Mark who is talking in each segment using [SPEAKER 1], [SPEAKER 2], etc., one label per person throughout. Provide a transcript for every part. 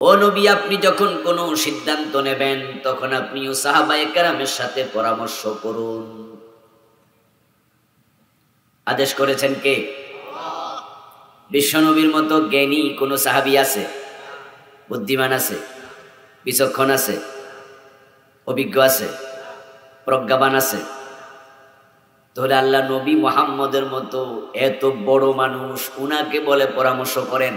[SPEAKER 1] ও নবী, আপনি যখন কোনো সিদ্ধান্ত নেবেন তখন আপনিও সাহাবায়ে কেরামের সাথে পরামর্শ করুন। আদেশ করেছেন কে? বিশ্বনবীর মতো জ্ঞানী কোন সাহাবী আছে? বুদ্ধিমান আছে? বিচক্ষণ আছে? অভিজ্ঞ আছে? প্রজ্ঞাবান আছে? তাহলে আল্লাহ নবী মুহাম্মদের মতো এত বড় মানুষ, উনাকে বলে পরামর্শ করেন।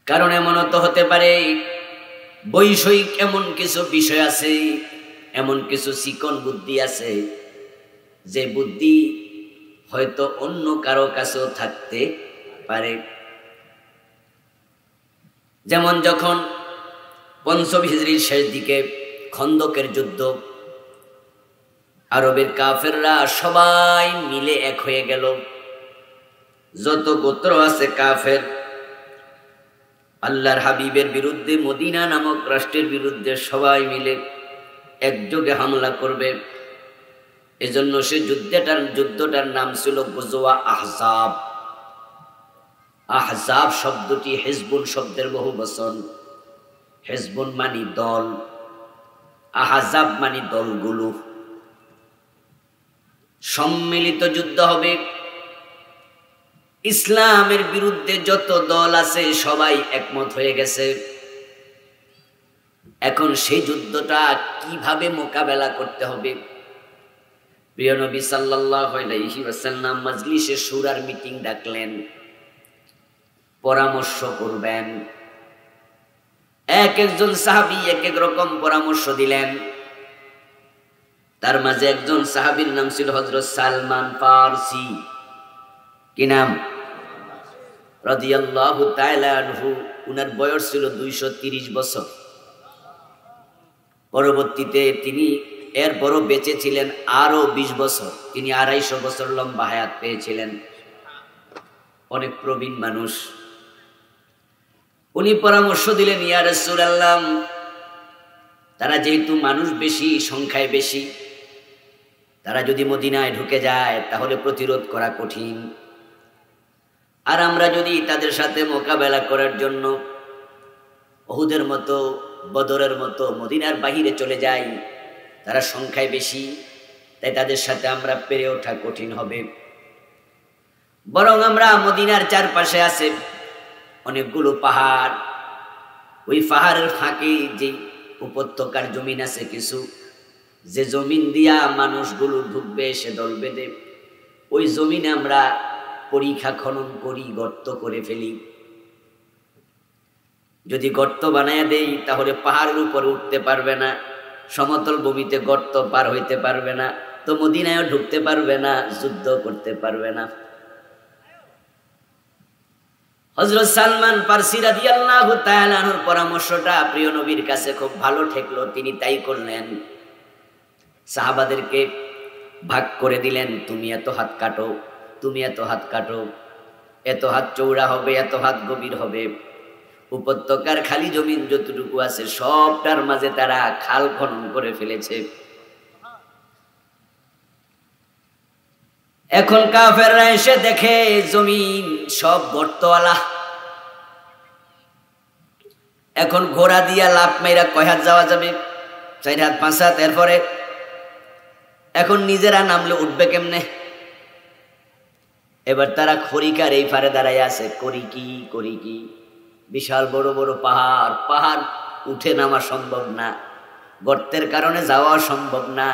[SPEAKER 1] কারণ এমনও তো হতে পারে বৈষয়িক এমন কিছু বিষয় আছে, এমন কিছু চিকন বুদ্ধি আছে যে বুদ্ধি হয়তো অন্য কারো কাছেও থাকতে পারে। যেমন যখন পঞ্চম হিজরির শেষ দিকে খন্দকের যুদ্ধ, আরবের কাফেররা সবাই মিলে এক হয়ে গেল। যত গোত্র আছে কাফের আল্লাহর হাবিবের বিরুদ্ধে, মদিনা নামক রাষ্ট্রের বিরুদ্ধে সবাই মিলে একযোগে হামলা করবে। এজন্য সে যুদ্ধটার নাম ছিল গজওয়া আহজাব। আহজাব শব্দটি হিজবুন শব্দের বহু বচন। হিজবুন মানে দল, আহজাব মানে দলগুলো। সম্মিলিত যুদ্ধ হবে। ইসলামের বিরুদ্ধে যত দল আছে সবাই একমত হয়ে গেছে। এখন সেই যুদ্ধটা কিভাবে মোকাবেলা করতে হবে? প্রিয় নবী সাল্লাল্লাহু আলাইহি ওয়াসাল্লাম মাজলিসে শুরার মিটিং ডাকলেন, পরামর্শ করবেন। এক একজন সাহাবী এক এক রকম পরামর্শ দিলেন। তার মাঝে একজন সাহাবীর নাম ছিল হযরত সালমান ফারসি। কি নাম? রাদিয়াল্লাহু তাআলা আনহু। উনার বয়স ছিল 230 বছর। পরবর্তীতে তিনি এরপরও বেঁচে ছিলেন আরো 20 বছর। তিনি 250 বছর লম্বা হায়াত পেয়েছিলেন। অনেক প্রবীণ মানুষ। উনি পরামর্শ দিলেন, ইয়া রাসূলুল্লাহ, তারা যেহেতু মানুষ বেশি, সংখ্যায় বেশি, তারা যদি মদিনায় ঢুকে যায় তাহলে প্রতিরোধ করা কঠিন। আর আমরা যদি তাদের সাথে মোকাবেলা করার জন্য উহুদের মতো, বদরের মতো মদিনার বাহিরে চলে যাই, তারা সংখ্যায় বেশি, তাই তাদের সাথে আমরা পেরে ওঠা কঠিন হবে। বরং আমরা মদিনার চারপাশে আছে অনেকগুলো পাহাড়, ওই পাহাড়ের ফাঁকে যে উপত্যকার জমিন আছে কিছু, যে জমিন দিয়া মানুষগুলো ঢুকবে সে দল বেঁধে, ওই জমিনে আমরা পরিখা খনন করি, গর্ত করে ফেলি। যদি গর্ত বানায় দেই তাহলে পাহাড়ের উপরে উঠতে পারবে না, সমতল ভূমিতে গর্ত পার হইতে পারবে না, তো মদিনায়ও ঢুকতে পারবে না, যুদ্ধ করতে পারবে না। হযরত সালমান ফারসি রাদিয়াল্লাহু তাআলা আনহুর পরামর্শটা প্রিয় নবীর কাছে খুব ভালো ঠেকলো। তিনি তাই করলেন। সাহাবাদেরকে ভাগ করে দিলেন, তুমি এত হাত কাটো, তুমি এত হাত কাটো, এত হাত চৌড়া হবে, এত হাত গভীর হবে। উপত্যকার খালি জমিন যতটুকু আছে সবটার মাঝে তারা খাল খনন করে ফেলেছে। এখন কাফেররা এসে দেখে জমিন সব গর্তওয়ালা। এখন ঘোড়া দিয়া লাফ মাইরা কয় হাত যাওয়া যাবে? 4 হাত 5 হাত। এরপরে এখন নিজেরা নামলে উঠবে কেমনে? এবার তারা খরিকার এই পারে দাঁড়ায় আছে, করি কি। বিশাল বড় বড় পাহাড়, পাহাড় উঠে নামা সম্ভব না, গর্তের কারণে যাওয়া সম্ভব না।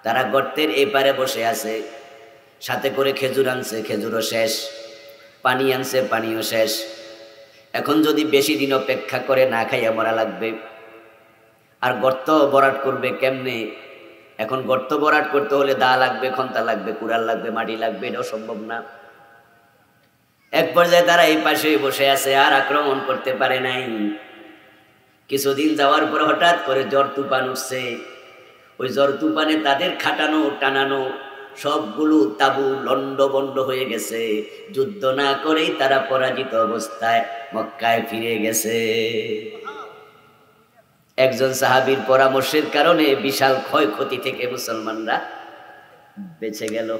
[SPEAKER 1] তারা গর্তের এই পারে বসে আছে, সাথে করে খেজুর আনছে, খেজুরও শেষ, পানি আনছে, পানিও শেষ। এখন যদি বেশি দিন অপেক্ষা করে না খাইয়া মরা লাগবে। আর গর্ত ভরাট করবে কেমনে? এখন গর্ত ভরাট করতে হলে দা লাগবে, খন্তা লাগবে, কুড়াল লাগবে, মাটি লাগবে, এটাও সম্ভব না। এক পর্যায়ে তারা এই পাশে বসে আছে, আর আক্রমণ করতে পারে নাই। কিছুদিন যাওয়ার পর হঠাৎ করে ঝড় তুফান উঠছে। ওই ঝড় তুফানে তাদের খাটানো টানানো সবগুলো তাবু লন্ডভন্ড হয়ে গেছে। যুদ্ধ না করেই তারা পরাজিত অবস্থায় মক্কায় ফিরে গেছে। একজন সাহাবীর পরামর্শের কারণে বিশাল ক্ষয়ক্ষতি থেকে মুসলমানরা বেঁচে গেল।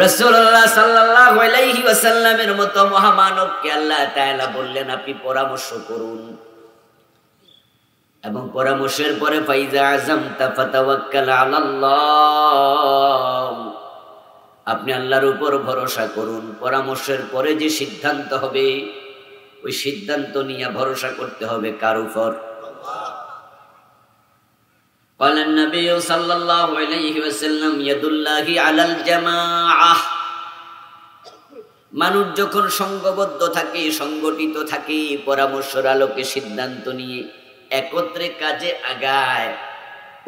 [SPEAKER 1] রাসূলুল্লাহ সাল্লাল্লাহু আলাইহি ওয়াসাল্লামের মতো মহামানবকে আল্লাহ তাআলা বললেন আপনি পরামর্শ করুন, এবং পরামর্শের পরে ফাইজা আযামতা ফাতাওয়াক্কাল আলাল্লাহ, আপনি আল্লাহর উপর ভরসা করুন। পরামর্শের পরে যে সিদ্ধান্ত হবে ওই সিদ্ধান্ত নিয়ে ভরসা করতে হবে কার উপর? قال النبي صلى الله عليه وسلم يد الله على الجماعة। মানুষ যখন সংঘবদ্ধ থাকে, সংগঠিত থাকে, পরামর্শের আলোকে সিদ্ধান্ত নিয়ে একত্রে কাজে আগায়,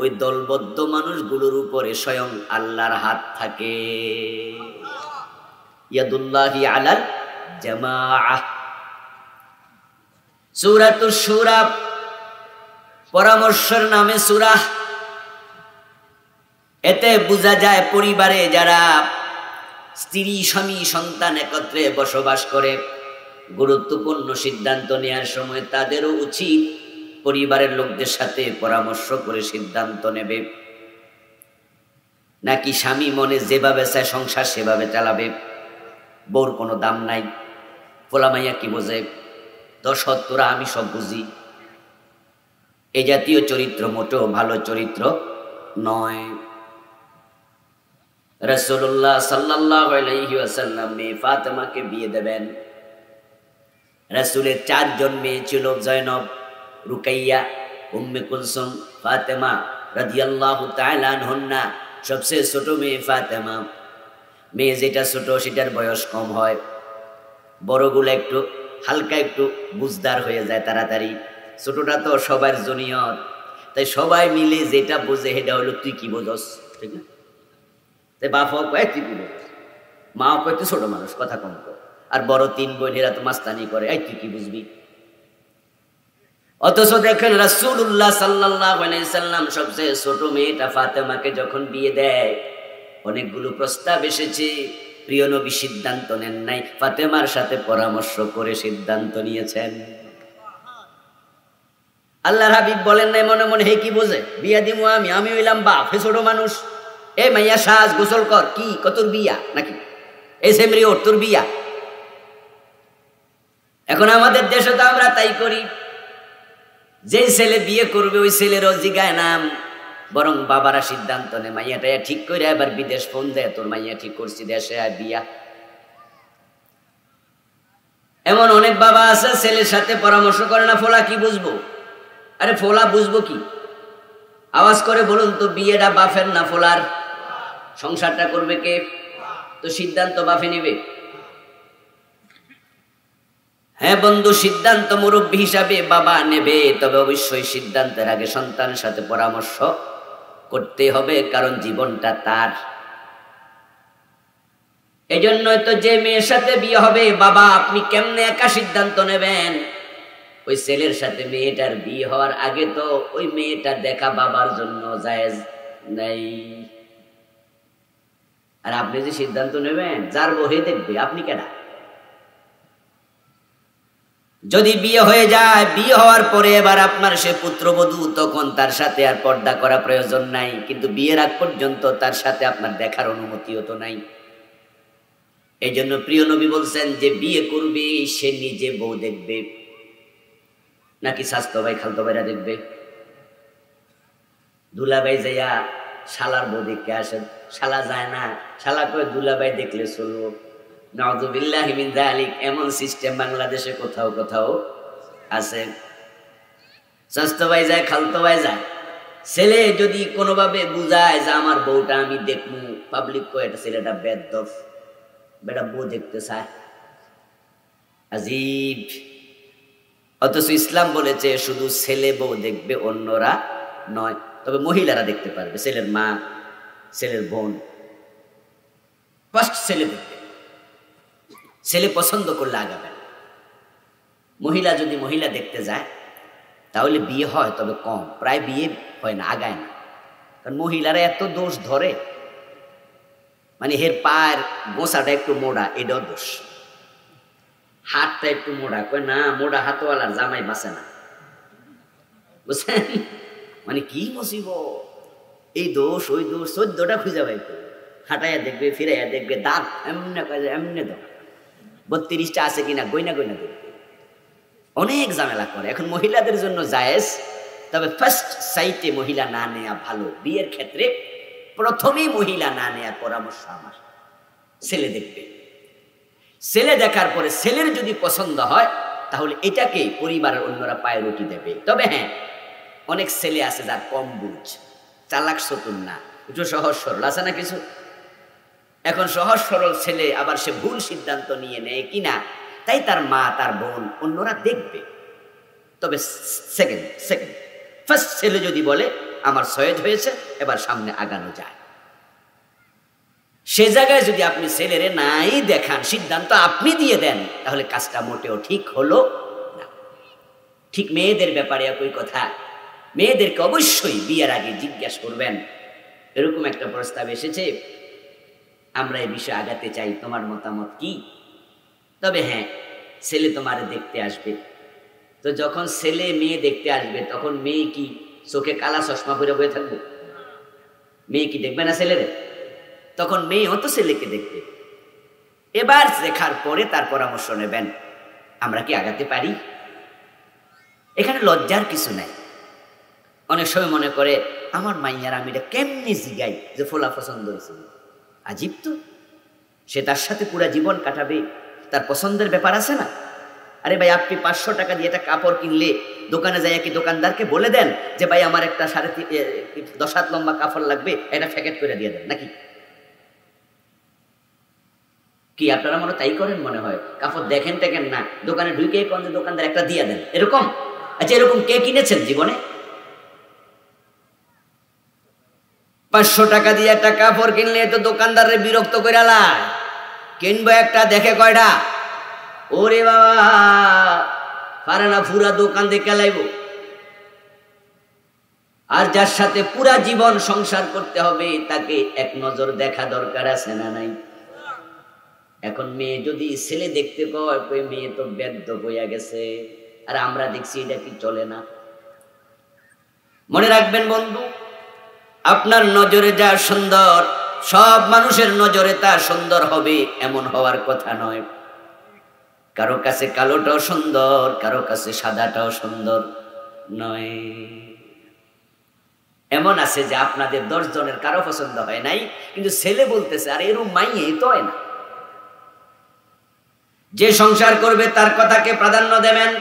[SPEAKER 1] ওই দলবদ্ধ মানুষগুলোর উপরে স্বয়ং আল্লাহর হাত থাকে। ইয়াদুল্লাহি আলাল জামাআহ। সূরাতুশ শূরা পরামর্শের নামে সূরা। এতে বোঝা যায় পরিবারে যারা স্ত্রী স্বামী সন্তান একত্রে বসবাস করে, গুরুত্বপূর্ণ সিদ্ধান্ত নেওয়ার সময় তাদেরও উচিত পরিবারের লোকদের সাথে পরামর্শ করে সিদ্ধান্ত নেবে, নাকি স্বামী মনে যেভাবে চায় সংসার সেভাবে চালাবে। বউর কোনো দাম নাই, পোলা মাইয়া কি বোঝে, দশ তোরা আমি সব বুঝি। এই জাতীয় চরিত্র মোটেও ভালো চরিত্র নয়। রাসূলুল্লাহ সাল্লাল্লাহু আলাইহি ওয়াসাল্লাম মেয়ে ফাতেমাকে বিয়ে দেবেন। রাসূলের 4 জন মেয়ে ছিল, জয়নব, রুকাইয়া, উম্মে কুলসুম, ফাতেমা রাদিয়াল্লাহু তাআলা আনহুন্না। সবচেয়ে ছোট মেয়ে ফাতেমা। মেয়ে যেটা ছোট সেটার বয়স কম হয়, বড়গুলো একটু হালকা একটু বুঝদার হয়ে যায় তাড়াতাড়ি। ছোটটা তো সবার জুনিয়র, তাই সবাই মিলে যেটা বোঝে সেটা হলো তুই কি বোঝস, ঠিক না? তাই বাপ কয় তুই কি বোঝস, মা কয় তুই ছোট মানুষ কথা কম কর, আর বড় 3 বোনেরা তো মাস্তানি করে, এই তুই কি বুঝবি। অথচ দেখেন রাসূলুল্লাহ সাল্লাল্লাহু আলাইহি সাল্লাম সবচেয়ে ছোট মেয়েটা ফাতেমাকে যখন বিয়ে দেয়, অনেকগুলো প্রস্তাব এসেছে, প্রিয় নবী সিদ্ধান্ত নেন নাই, ফাতেমার সাথে পরামর্শ করে সিদ্ধান্ত নিয়েছেন। আল্লাহর হাবিব বলেন নাই মনে মনে হে কি বোঝে বিয়া দিমু আমি হইলাম বাপ, হে ছোট মানুষ, এ মাইয়া সাজ গোসল কর, কি কতর বিয়া নাকি, এই সেমরি ওর তোর বিয়া। এখন আমাদের দেশে তো আমরা তাই করি, যে ছেলে বিয়ে করবে ওই ছেলেরও জিগায় নাম, বরং বাবারা সিদ্ধান্ত নেয় মাইয়াটা ঠিক করে এবার বিদেশ ফোন দেয়, তোর মাইয়া ঠিক করছি দেশে আর বিয়া। এমন অনেক বাবা আছে ছেলের সাথে পরামর্শ করে না, ফোলা কি বুঝবো। আরে ফোলা বুঝবো কি, আওয়াজ করে বলুন তো, বিয়েটা বাফের না ফোলার? সংসারটা করবে কে? তো সিদ্ধান্ত বাফে নেবে। হ্যাঁ বন্ধু, সিদ্ধান্ত মুরব্বী হিসাবে বাবা নেবে, তবে অবশ্যই সিদ্ধান্তের আগে সন্তানের সাথে পরামর্শ করতে হবে, কারণ জীবনটা তার। এই জন্যই তো যে মেয়ের সাথে বিয়ে হবে, বাবা আপনি কেমনে একা সিদ্ধান্ত নেবেন? ওই ছেলের সাথে মেয়েটার বিয়ে হওয়ার আগে তো ওই মেয়েটা দেখা বাবার জন্য জায়েজ নাই। আর আপনি যে সিদ্ধান্ত নেবেন, যার বহে দেখবে, আপনি কেনা? যদি বিয়ে হয়ে যায়, বিয়ে হওয়ার পরে এবার আপনার সে পুত্রবধূ, তখন তার সাথে আর পর্দা করা প্রয়োজন নাই, কিন্তু বিয়ের আগ পর্যন্ত তার সাথে আপনার দেখার অনুমতিও তো নাই। এই জন্য প্রিয় নবী বলছেন যে বিয়ে করবে সে নিজে বউ দেখবে, নাকি স্বাস্থ্য ভাই খালতো ভাইরা দেখবে? দুলাভাই যাইয়া শালার বউ দেখে আসেন, শালা যায় না, শালা কয় দুলাভাই দেখলে চলবো। নাউযুবিল্লাহি মিন যালিক, এমন সিস্টেম বাংলাদেশে কোথাও কোথাও আছে। স্বাস্থ্য ভাই যায়, খালতো ভাই যায়। ছেলে যদি কোনোভাবে বুঝায় যে আমার বউটা আমি দেখবো, পাবলিক কয় এটা ছেলেটা বেদব, বেটা বউ দেখতে চায়। আজীব। অথচ ইসলাম বলেছে শুধু ছেলে বউ দেখবে, অন্যরা নয়। তবে মহিলারা দেখতে পারবে, ছেলের মা, ছেলের বোন। ফার্স্ট ছেলে দেখবে, ছেলে পছন্দ করলে আগাবে। মহিলা যদি মহিলা দেখতে যায় তাহলে বিয়ে হয়, তবে কম, প্রায় বিয়ে হয় না, আগায় না। কারণ মহিলারা এত দোষ ধরে, মানে এর পায়ের গোসাটা একটু মোড়া, এটাও দোষ। হাতটা একটু মোড়া, কয় না মোড়া হাতওয়ালার জামাই বাঁচে না, বুঝছেন? মানে কি মুসিবত, এই দোষ ওই দোষ 14টা খুঁজে পাই, হাঁটাইয়া দেখবে, ফিরাইয়া দেখবে, দাঁত এমনি এমনি দাও 32টা আছে কিনা গইনা গইনা দেখবে। অনেক ঝামেলা করে। এখন মহিলাদের জন্য জায়েজ, তবে ফার্স্ট সাইটে মহিলা না নেয়া ভালো। বিয়ের ক্ষেত্রে প্রথমেই মহিলা না নেয়ার পরামর্শ আমার। ছেলে দেখবে, ছেলে দেখার পরে ছেলের যদি পছন্দ হয় তাহলে এটাকে পরিবারের অন্যরা পায়ে রুটি দেবে। তবে হ্যাঁ, অনেক ছেলে আছে যার কম বুঝ, চালাক চতুর না, একটু সহজ সরল আছে না কিছু। এখন সহজ সরল ছেলে আবার সে ভুল সিদ্ধান্ত নিয়ে নেয় কিনা, তাই তার মা তার বোন অন্যরা দেখবে। তবে সেকেন্ড ফার্স্ট ছেলে যদি বলে আমার সয়েদ হয়েছে, এবার সামনে আগানো যায়, সে জায়গায় যদি আপনি ছেলেরে নাই দেখান, সিদ্ধান্ত আপনি দিয়ে দেন, তাহলে কাজটা মোটেও ঠিক হলো না। ঠিক মেয়েদের ব্যাপারে একই কথা। মেয়েদেরকে অবশ্যই বিয়ের আগে জিজ্ঞাসা করবেন, এরকম একটা প্রস্তাব এসেছে, আমরা এই বিষয়ে আগাতে চাই, তোমার মতামত কি? তবে হ্যাঁ, ছেলে তোমার দেখতে আসবে। তো যখন ছেলে মেয়ে দেখতে আসবে, তখন মেয়ে কি চোখে কালা চশমা পরে বয়ে থাকবে? মেয়ে কি দেখবে না ছেলেরে? তখন মেয়েও তো ছেলেকে দেখবে। এবার দেখার পরে তার পরামর্শ নেবেন, আমরা কি আগাতে পারি? এখানে লজ্জার কিছু নাই। অনেক সময় মনে করে আমার মাইয়ার আমি এটা কেমনি জিগাই যে ফোলা পছন্দ হয়েছে। আজীব তো, সে তার সাথে পুরা জীবন কাটাবে, তার পছন্দের ব্যাপার আছে না। আরে ভাই, আপনি 500 টাকা দিয়ে একটা কাপড় কিনলে দোকানে যাই কি দোকানদারকে বলে দেন যে ভাই আমার একটা 10 হাত লম্বা কাপড় লাগবে, এটা প্যাকেট করে দিয়ে দেন নাকি? কি আপনারা মনে তাই করেন? মনে হয় কাপড় দেখেন টেকেন না, দোকানে ঢুকে কোন যে দোকানদার একটা দিয়ে দেন, এরকম? আচ্ছা, এরকম কে কিনেছেন জীবনে? 500 টাকা দিয়ে একটা কাপড় কিনলে তো দোকানদারে বিরক্ত করে আলায়, কিনবো একটা, দেখে কয়টা, ওরে বাবা পারে না, পুরা দোকান দেখে লাইব। আর যার সাথে পুরা জীবন সংসার করতে হবে, তাকে এক নজর দেখা দরকার আছে না নাই? এখন মেয়ে যদি ছেলে দেখতে কয়, মেয়ে তো বেদ্য হইয়া গেছে, আর আমরা দেখছি এটা কি চলে না। মনে রাখবেন বন্ধু, আপনার নজরে যা সুন্দর, সব মানুষের নজরে তা সুন্দর হবে এমন হওয়ার কথা নয়। কারো কাছে কালোটাও সুন্দর, কারো কাছে সাদাটাও সুন্দর নয়। এমন আছে যে আপনাদের 10 জনের কারো পছন্দ হয় নাই, কিন্তু ছেলে বলতেছে আর এরকম মাইয়ে তো হয় না। যে সংসার করবে তার কথাকে প্রাধান্য দেবেন,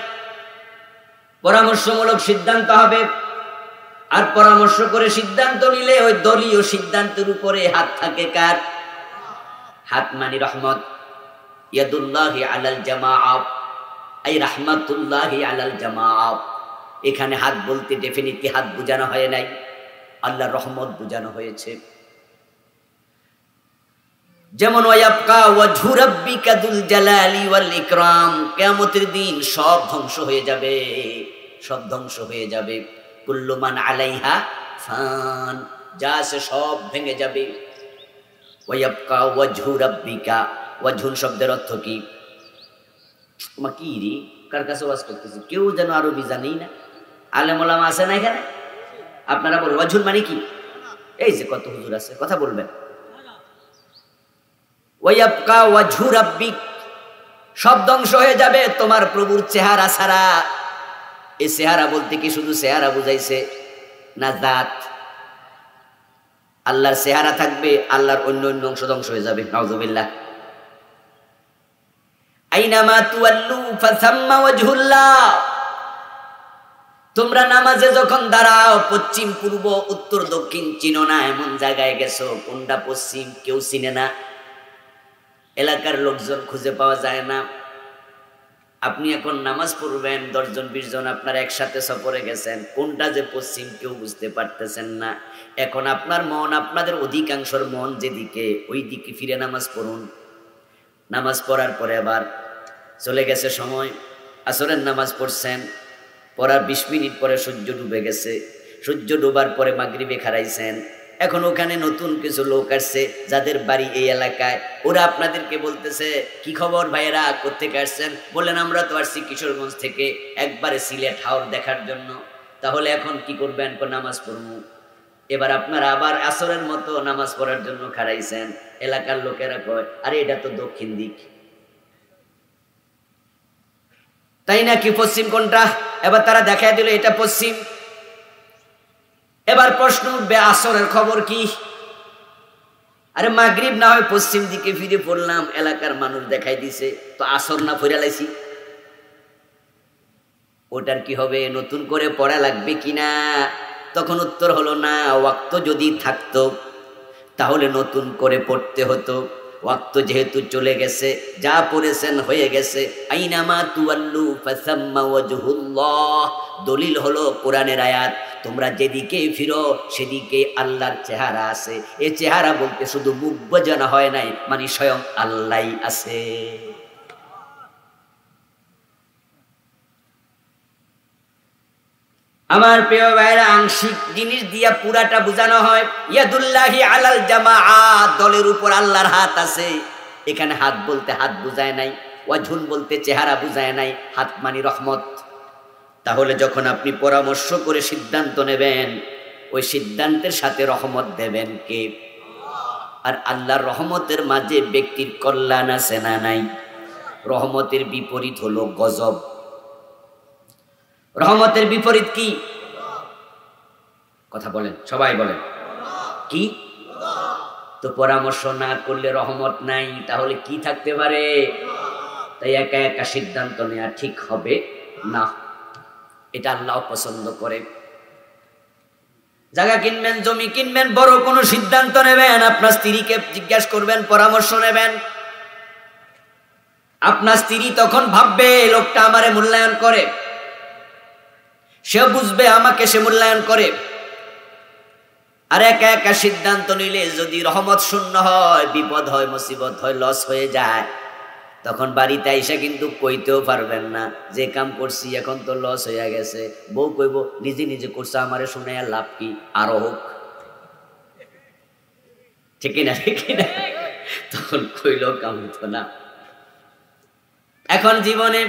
[SPEAKER 1] পরামর্শমূলক সিদ্ধান্ত হবে। আর পরামর্শ করে সিদ্ধান্ত নিলে ওই দলীয় সিদ্ধান্তের উপরে হাত থাকে কার? হাত মানে রহমত। ইয়াদুল্লাহি আলাল জামাআত, আই রাহমাতুল্লাহি আলাল জামাআত। এখানে হাত বলতে ডেফিনিটলি হাত বোঝানো হয় নাই, আল্লাহর রহমত বোঝানো হয়েছে। যেমন ওয়ায়াবকা ওয়াজহু রাব্বিকা যুল জালালি ওয়াল ইকরাম, কিয়ামতের দিন সব ধ্বংস হয়ে যাবে, সব ধ্বংস হয়ে যাবে। কুল্লু মান আলাইহা ফান, যা আছে সব ভেঙে যাবে। ওয়ায়াবকা ওয়াজহু রাব্বিকা, ওয়াজহুন শব্দের অর্থ কি? মা কি রে, কার কাছে ওয়াজ করতেছি, কেউ যেন আরবি জানেই না। আলেম ওলামা আছে না এখানে? আপনারা বলুন ওয়াজহুন মানে কি? এই যে কত হুজুর আছে, কথা বলবেন। ওয়ায়াবকা ওয়াজহু রাব্বিক, সব ধ্বংস হয়ে যাবে তোমার প্রভুর চেহারা ছাড়া। এই চেহারা বলতে কি শুধু চেহারা বুঝাইছে না? জাত, আল্লাহর চেহারা থাকবে, আল্লাহর অন্য অন্য অংশ ধ্বংস হয়ে যাবে। নাউযুবিল্লাহ। আইনামা তুওয়াল্লু ফাসাম্মা ওয়াজহুল্লাহ, তোমরা নামাজে যখন দাঁড়াও, পশ্চিম পূর্ব উত্তর দক্ষিণ চিনো না, এমন জায়গায় গেছো কোনটা পশ্চিম কেউ চিনে না, এলাকার লোকজন খুঁজে পাওয়া যায় না। আপনি এখন নামাজ পড়বেন, 10 জন 20 জন আপনারা একসাথে সফরে গেছেন, কোনটা যে পশ্চিম কেউ বুঝতে পারতেছেন না। এখন আপনার মন, আপনাদের অধিকাংশের মন যেদিকে, ওই দিকে ফিরে নামাজ পড়ুন। নামাজ পড়ার পরে আবার চলে গেছে সময়, আসরের নামাজ পড়ছেন, পড়ার 20 মিনিট পরে সূর্য ডুবে গেছে, সূর্য ডুবার পরে মাগরিবে খারাইছেন। এখন ওখানে নতুন কিছু লোক আসছে যাদের বাড়ি এই এলাকায়, ওরা আপনাদেরকে বলতেছে কি খবর ভাইয়েরা, কোত্থেকে আসছেন? বললেন আমরা তো আসছি কিশোরগঞ্জ থেকে, একবারে সিলেট হাওর দেখার জন্য। তাহলে এখন কি করবেন? নামাজ পড়বো। এবার আপনারা আবার আসরের মতো নামাজ পড়ার জন্য খাড়াইছেন, এলাকার লোকেরা কয় আরে এটা তো দক্ষিণ দিক, তাই নাকি পশ্চিম কোনটা? এবার তারা দেখায় দিল এটা পশ্চিম। এবার প্রশ্ন উঠবে আসরের খবর কি? আরে মাগরিব না হয় পশ্চিম দিকে ফিরে পড়লাম, এলাকার মানুষ দেখাই দিছে, তো আসর না ফিরে লাইছি, ওটার কি হবে? নতুন করে পড়া লাগবে কিনা? তখন উত্তর হলো না, ওয়াক্ত যদি থাকতো তাহলে নতুন করে পড়তে হতো। ওয়াক্ত যেহেতু চলে গেছে, যা পড়েছেন হয়ে গেছে। আইনামা তুয়াল্লু ফাসাম্মা ওয়াজহুল্লাহ, দলিল হলো কোরআনের আয়াত, তোমরা যেদিকে ফিরো সেদিকে আল্লাহর চেহারা আছে। এই চেহারা বলতে শুধু মুখ বোঝানো হয় নাই, মানে স্বয়ং আল্লাহই আছে। আমার প্রিয় ভাইরা, আংশিক জিনিস দিয়া পুরাটা বোঝানো হয়। ইয়াদুল্লাহি আলাল জামাআত, দলের উপর আল্লাহর হাত আছে। এখানে হাত বলতে হাত বুঝায় নাই, ওয়াজহুন বলতে চেহারা বুঝায় নাই, হাত মানে রহমত। তাহলে যখন আপনি পরামর্শ করে সিদ্ধান্ত নেবেন, ওই সিদ্ধান্তের সাথে রহমত দেবেন কে? আর আল্লাহর রহমতের মাঝে ব্যক্তির কল্যাণ আছে না নাই? রহমতের বিপরীত হলো গজব। রহমতের বিপরীত কি? কথা বলেন, সবাই বলেন কি? তো পরামর্শ না করলে রহমত নাই, তাহলে কি থাকতে পারে? তাই একা একা সিদ্ধান্ত নেওয়া ঠিক হবে না, এটা আল্লাহ পছন্দ করে। জায়গা কিনবেন, জমি কিনবেন, বড় কোনো সিদ্ধান্ত নেবেন, আপনার স্ত্রীকে জিজ্ঞাসা করবেন, পরামর্শ নেবেন। আপনার স্ত্রী তখন ভাববে লোকটা আমারে মূল্যায়ন করে, সে বুঝবে আমাকে সে মূল্যায়ন করে। আর একা একা সিদ্ধান্ত নিলে যদি রহমত শূন্য হয়, বিপদ হয়, মুসিবত হয়, লস হয়ে যায়, তখন বাড়িতে আইসা কিন্তু কইতেও পারবেন না যে কাম করছি এখন তো লস হইয়া গেছে। বউ কইব নিজে নিজে করছে, আমারে শুনে আর লাভ কি, আরো হোক। ঠিক না? ঠিক না? তখন কইল কাম হতো না। এখন জীবনে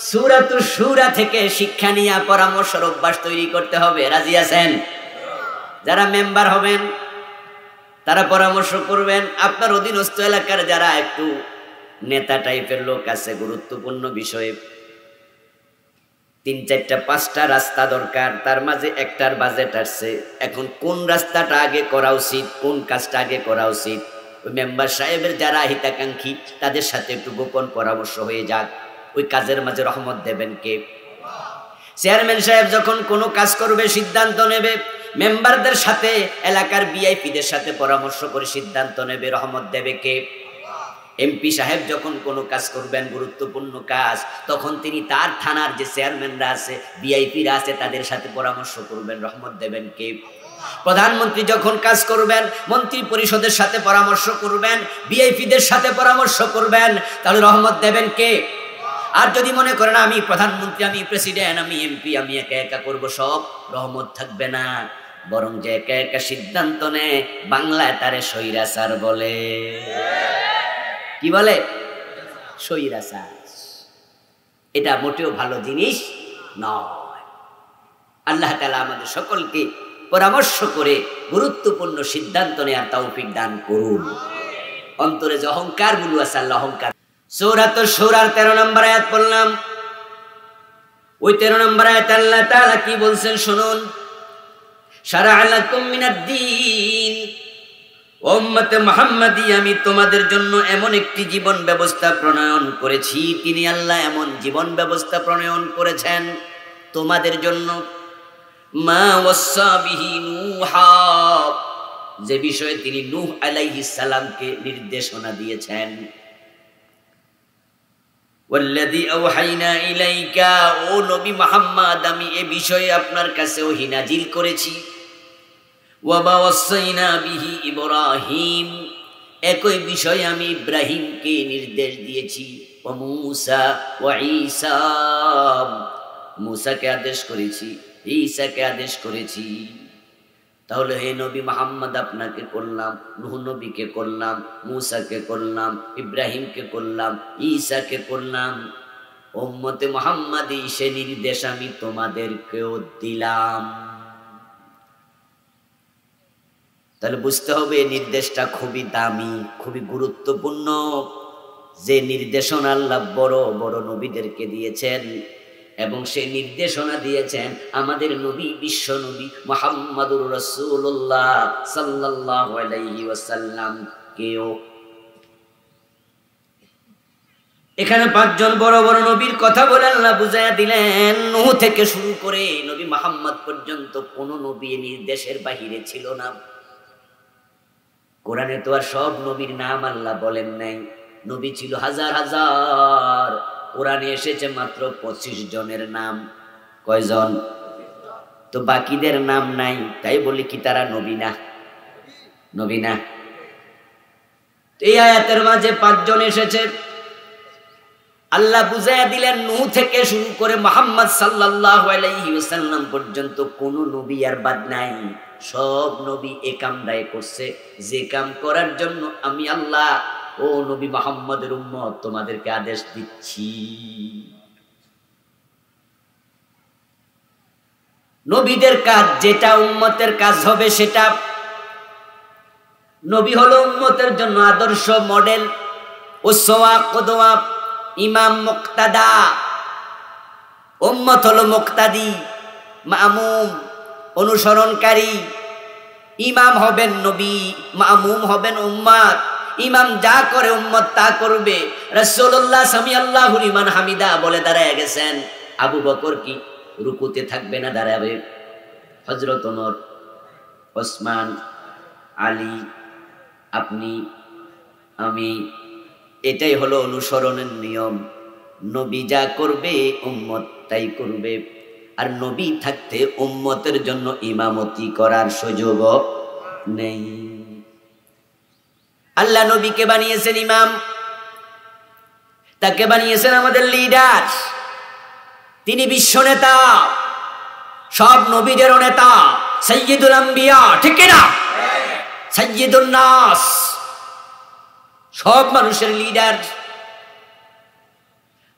[SPEAKER 1] সূরাতুশ শুরা থেকে শিক্ষা নিয়ে পরামর্শের অভ্যাস তৈরি করতে হবে। রাজি আছেন? যারা মেম্বার হবেন তারা পরামর্শ করবেন। আপনার অধীনস্থ এলাকার যারা একটু নেতা টাইপের লোক আছে, গুরুত্বপূর্ণ বিষয়ে 3, 4, 5টা রাস্তা দরকার, তার মাঝে একটার বাজেট আসছে। এখন কোন রাস্তাটা আগে করা উচিত, কোন কাজটা আগে করা উচিত, ওই মেম্বার সাহেবের যারা হিতাকাঙ্ক্ষী তাদের সাথে একটু গোপন পরামর্শ হয়ে যাক। ওই কাজের মাঝে রহমত দেবেন কে? চেয়ারম্যান সাহেব যখন কোনো কাজ করবে, সিদ্ধান্ত নেবে, মেম্বারদের সাথে, এলাকার ভিআইপিদের সাথে পরামর্শ করে সিদ্ধান্ত নেবে, রহমত দেবে কে? এমপি সাহেব যখন কোনো কাজ করবেন, গুরুত্বপূর্ণ কাজ, তখন তিনি তার থানার যে চেয়ারম্যানরা আছে, ভিআইপিরা আছে, তাদের সাথে পরামর্শ করবেন, রহমত দেবেন কে? প্রধানমন্ত্রী যখন কাজ করবেন, মন্ত্রী পরিষদের সাথে পরামর্শ করবেন, ভিআইপিদের সাথে পরামর্শ করবেন, তাহলে রহমত দেবেন কে? আর যদি মনে করেন আমি প্রধানমন্ত্রী, আমি প্রেসিডেন্ট, আমি এমপি, আমি একা একা করবো সব, রহমত থাকবে না। বরং যে একা একা সিদ্ধান্ত নেয়, বাংলায় তারে স্বৈরাচার বলে। কি বলে? স্বৈরাচার। এটা মোটেও ভালো জিনিস নয়। আল্লাহ তাআলা আমাদের সকলকে পরামর্শ করে গুরুত্বপূর্ণ সিদ্ধান্ত নেওয়ার তৌফিক দান করুন। অন্তরে যে অহংকার গুলো আছে, আল্লাহ অহংকার। সূরাতুশ শুরার 13 নম্বর আয়াত পড়লাম। ওই 13 নম্বর আয়াতে আল্লাহ তাআলা কি বলছেন শুনুন। শারা'a লাকুম মিনাদ-দীন, উম্মতে মুহাম্মাদি, আমি তোমাদের জন্য এমন একটি জীবন ব্যবস্থা প্রণয়ন করেছি। তিনি আল্লাহ এমন জীবন ব্যবস্থা প্রণয়ন করেছেন তোমাদের জন্য, মা ওয়াসা বিহি নূহা, যে বিষয়ে তিনি নূহ আলাইহিস সালামকে নির্দেশনা দিয়েছেন। ওয়াল্লাযী আওহাইনা ইলাইকা, ও নবী মুহাম্মদ, আমি এই বিষয়ে আপনার কাছে ওহী নাজিল করেছি। ওয়া ওয়াসাইনা বিহি ইব্রাহিম, একই বিষয়ে আমি ইব্রাহিমকে নির্দেশ দিয়েছি। ওয়া মূসা ওয়া ঈসা, মূসাকে আদেশ করেছি, ঈসাকে আদেশ করেছি। তাহলে হে নবী মুহাম্মদ, আপনাকে করলাম, নূহ নবীকে করলাম, মূসাকে করলাম, ইব্রাহিমকে করলাম, ঈসাকে করলাম, উম্মতে মুহাম্মাদি সে নির্দেশ আমি তোমাদেরকেও দিলাম। তাহলে বুঝতে হবে নির্দেশটা খুবই দামি, খুবই গুরুত্বপূর্ণ। যে নির্দেশনা আল্লাহ বড় বড় নবীদেরকে দিয়েছেন এবং সেই নির্দেশনা দিয়েছেন আমাদের নবী, বিশ্ব নবী মুহাম্মদুর রাসূলুল্লাহ সাল্লাল্লাহু আলাইহি ওয়াসাল্লাম কেও। এখানে 5 জন বড় বড় নবীর কথা বলে আল্লাহ বুঝাইয়া দিলেন। নূহ থেকে শুরু করে নবী মুহাম্মদ পর্যন্ত কোন নবী নির্দেশের বাহিরে ছিল না। কোরআনে তো আর সব নবীর নাম আল্লাহ বলেন নাই, নবী ছিল হাজার হাজার, কোরআনে এসেছে মাত্র 25 জনের নাম। কয়জন? তো বাকিদের নাম নাই, তাই বলি কি তারা নবী না? নবী না। এই আয়াতের মাঝে 5 জন এসেছে। আল্লাহ বুঝাইয়া দিলেন নূহ থেকে শুরু করে মুহাম্মদ সাল্লাল্লাহু আলাইহি ওয়াসাল্লাম পর্যন্ত কোন নবী আর বাদ নাই। সব নবী এই কামটাই করছে, যে কাম করার জন্য আমি আল্লাহ ও নবী মুহাম্মদের উম্মত তোমাদেরকে আদেশ দিচ্ছি। নবীদের কাজ যেটা উম্মতের কাজ হবে সেটা। নবী হলো উম্মতের জন্য আদর্শ, মডেল, উসওয়া, কুদওয়া, ইমাম, মুক্তাদা। উম্মত হলো মুক্তাদি, মামুম, অনুসরণকারী। ইমাম হবেন নবী, মামুম হবেন উম্মত। ইমাম যা করে উম্মত তা করবে। রাসূলুল্লাহ সামিআল্লাহু লিমান হামিদা বলে দাঁড়ায় গেছেন। আবু বকর কি রুকুতে থাকবে না, দাঁড়াবে? হযরত ওমর, ওসমান, আলী, আপনি, আমি, এটাই হলো অনুসরণের নিয়ম। নবী যা করবে উম্মত তাই করবে। আর নবী থাকতে উম্মতের জন্য ইমামতি করার সুযোগ নেই। আল্লাহ নবীকে বানিয়েছেন ইমাম, তাকে বানিয়েছেন আমাদের লিডার। তিনি বিশ্ব নেতা, সব নবীদেরও নেতা, সাইয়্যিদুল আম্বিয়া, ঠিক না? সাইয়্যিদুন নাস, সব মানুষের লিডার।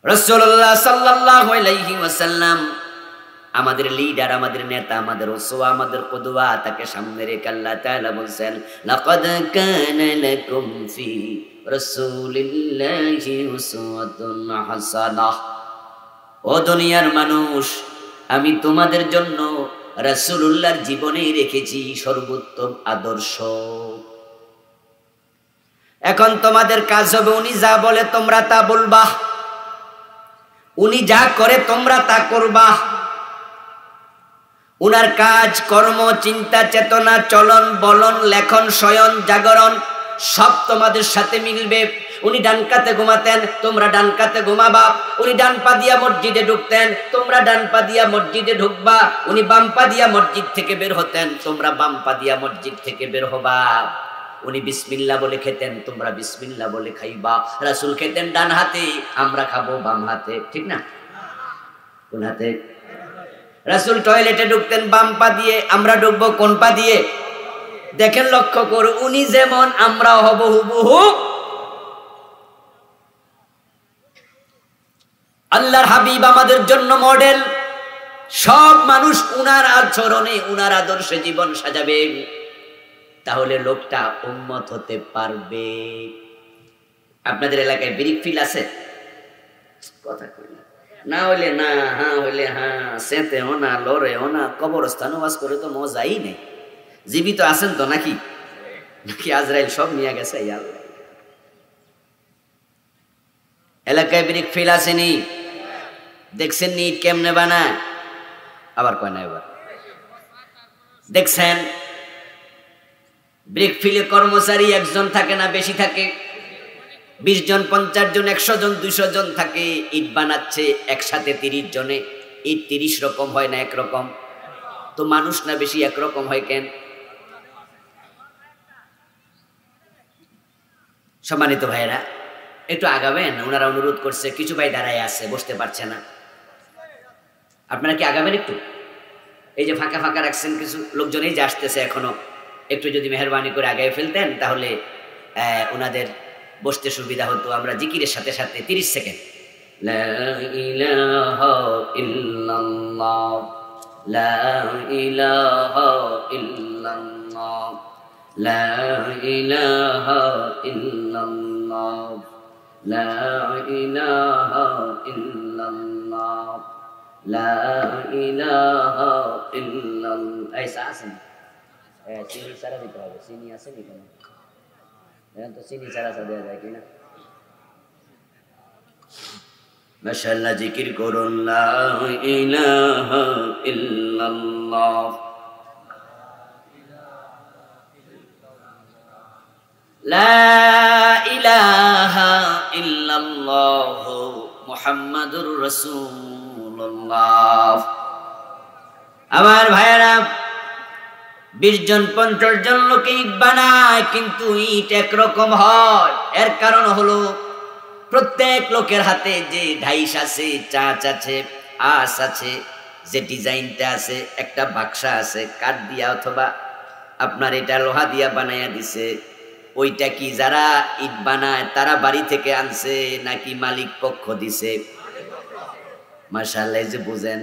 [SPEAKER 1] রাসূলুল্লাহ সাল্লাল্লাহু আলাইহি ওয়াসাল্লাম আমাদের লিডার, আমাদের নেতা, আমাদের উসওয়া, আমাদের কুদওয়া। তাকে সামনে রেখে আল্লাহ তাআলা বলেন, লাকাদ কানা লাকুম ফি রাসূলিল্লাহি উসওয়াতুন হাসানাহ। ও দুনিয়ার মানুষ, আমি তোমাদের জন্য রাসূলুল্লাহর জীবনে রেখেছি সর্বোত্তম আদর্শ। এখন তোমাদের কাজ হবে উনি যা বলে তোমরা তা বলবা, উনি যা করে তোমরা তা করবা। উনার কাজ, কর্ম, চিন্তা, চেতনা, চলন, বলন, লেখন, শয়ন, জাগরণ সব তোমাদের সাথে মিলবে। উনি ডান কাতে ঘুমাতেন, তোমরা ডান কাতে ঘুমাবা। উনি ডান পা দিয়া মসজিদে ঢুকতেন, তোমরা ডান পা দিয়া মসজিদে ঢুকবা। উনি বাম পা দিয়া মসজিদ থেকে বের হতেন, তোমরা বাম পা দিয়া মসজিদ থেকে বের হবা। উনি বিসমিল্লাহ বলে খেতেন, তোমরা বিসমিল্লাহ বলে খাইবা। রাসূল খেতেন ডান হাতে, আমরা খাবো বাম হাতে, ঠিক না? কোন হাতে? রাসূল টয়লেটে ঢুকতেন বাম পা দিয়ে, আমরা ঢুকবো কোন পা দিয়ে? দেখেন, লক্ষ্য করো, উনি যেমন আমরাও হব হুবহু। আল্লাহর হাবিব আমাদের জন্য মডেল। সব মানুষ উনার আচরণে, উনার আদর্শে জীবন সাজাবে, তাহলে লোকটা উম্মত হতে পারবে। আপনাদের এলাকায় ব্রিক ফিল আছে? কথা কই না হইলে না, হ্যাঁ হইলে হ্যাঁ, সেতেও না, লড়েও না, কবরস্থান ওয়াজ করে তো মজাই নেই। জীবিত আছেন তো নাকি? নাকি আজরাইল সব নিয়ে গেছে? আল্লাহ, এলাকায় ব্রিক ফিল আসেনি? দেখছেন নি কেমনে বানায়? আবার কয় না, এবার দেখছেন ব্রিক ফিলে কর্মচারী একজন থাকে না, বেশি থাকে? 20 জন, 50 জন, 100 জন, 200 জন থাকে। ইট বানাচ্ছে একসাথে 30 জনে। ইট 30 রকম হয় না একরকম? তো মানুষ না বেশি একরকম হয় কেন? সম্মানিত ভাইয়েরা, একটু আগাবেন, ওনারা অনুরোধ করছে। কিছু ভাই দাঁড়ায় আছে, বসতে পারছে না। আপনারা কি আগাবেন একটু? এই যে ফাঁকা ফাঁকা রাখছেন কিছু লোকজন, এই যে আসতেছে এখনো, একটু যদি মেহরবানি করে আগায় ফেলতেন তাহলে ওনাদের বসতে সুবিধা হতো। আমরা জিকিরের সাথে সাথে 30 সেকেন্ড লা ইলাহা ইল্লাল্লাহ, লা ইলাহা ইল্লাল্লাহ, লা ইলাহা ইল্লাল্লাহ, লা ইলাহা ইল্লাল্লাহ, লা ইলাহা ইল্লাল্লাহ। এই আছেন চিনি ছাড়া দিতে হবে, চিনি আছে নি কেন? এখন তো চিনি ছাড়া দেওয়া যায় কিনা? মাশাআল্লাহ, জিকির করুন লা ইলাহা ইল্লাল্লাহ, লা ইলাহা ইল্লাল্লাহ মুহাম্মাদুর রাসূলুল্লাহ। আমার ভাইয়েরা, 20 জন 50 জন লোকে ইট বানায়, কিন্তু ইট একরকম হয়। এর কারণ হলো প্রত্যেক লোকের হাতে যে ঢাইস আছে, চাচ আছে, আঁশ আছে, যে ডিজাইনটা আছে, একটা বাক্সা আছে কাঠ দিয়া অথবা আপনার এটা লোহা দিয়া বানাইয়া দিছে। ওইটা কি যারা ইট বানায় তারা বাড়ি থেকে আনছে নাকি মালিক পক্ষ দিছে? মাশাআল্লাহ, যে বুঝেন,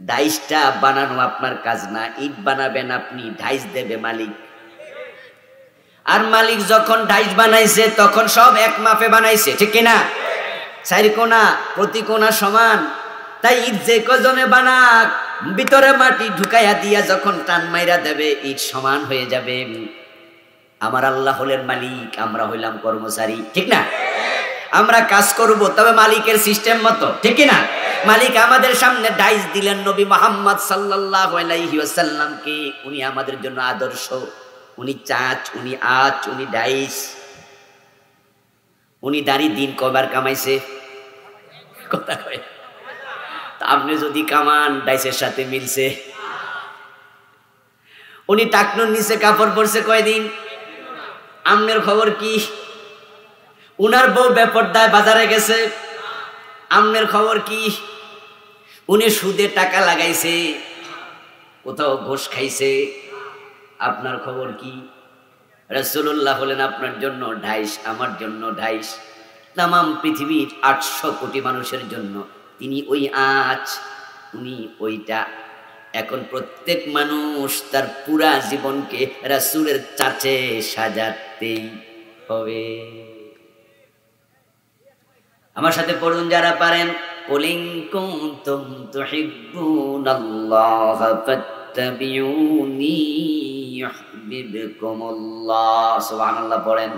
[SPEAKER 1] ডাইসটা বানানো আপনার কাজ না, ইট বানাবেন আপনি, ঢাইস দেবে মালিক। আর মালিক যখন ঢাইস বানাইছে তখন সব এক মাপে বানাইছে, ঠিক কিনা? 4 কোণা, প্রতি কোণা সমান। তাই ইট যে কজনে বানাক, ভিতরে মাটি ঢুকাইয়া দিয়া যখন টান মাইরা দেবে ইট সমান হয়ে যাবে। আমার আল্লাহ হলেন মালিক, আমরা হইলাম কর্মচারী, ঠিক না? আমরা কাজ করব, তবে মালিকের সিস্টেম মতো, ঠিক না? মালিক আমাদের সামনে ডাইস দিলেন নবী মুহাম্মদ সাল্লাল্লাহু আলাইহি ওয়াসাল্লামকে। উনি আমাদের জন্য আদর্শ, উনি চাচ, উনি আঁচ, উনি ডাইস। উনি দাঁড়ি দিন কয়বার কামাইছে? কথা কয়। তা আপনি যদি কামান, ডাইসের সাথে মিলছে। উনি টাকনুর নিচে কাপড় পরছে কয়দিন? আমনের খবর কি? উনার বউ বেপরদায় বাজারে গেছে, আমনের খবর কি? উনি সুদে টাকা লাগাইছে, কোথাও ঘুষ খাইছে, আপনার খবর কি? রাসূলুল্লাহ হলেন আপনার জন্য ঢাইস, আমার জন্য ঢাইস, তামাম পৃথিবীর 800 কোটি মানুষের জন্য তিনি ওই আঁচ, উনি ওইটা। এখন প্রত্যেক মানুষ তার পুরা জীবনকে রাসূলের চাচে সাজাতেই হবে। আমার সাথে পড়ুন যারা পারেন, কুল ইন কুনতুম তুহিব্বুনাল্লাহ ফাত্তাবিউনি ইউহিব্বুকুমুল্লাহ। সুবহানাল্লাহ পড়েন।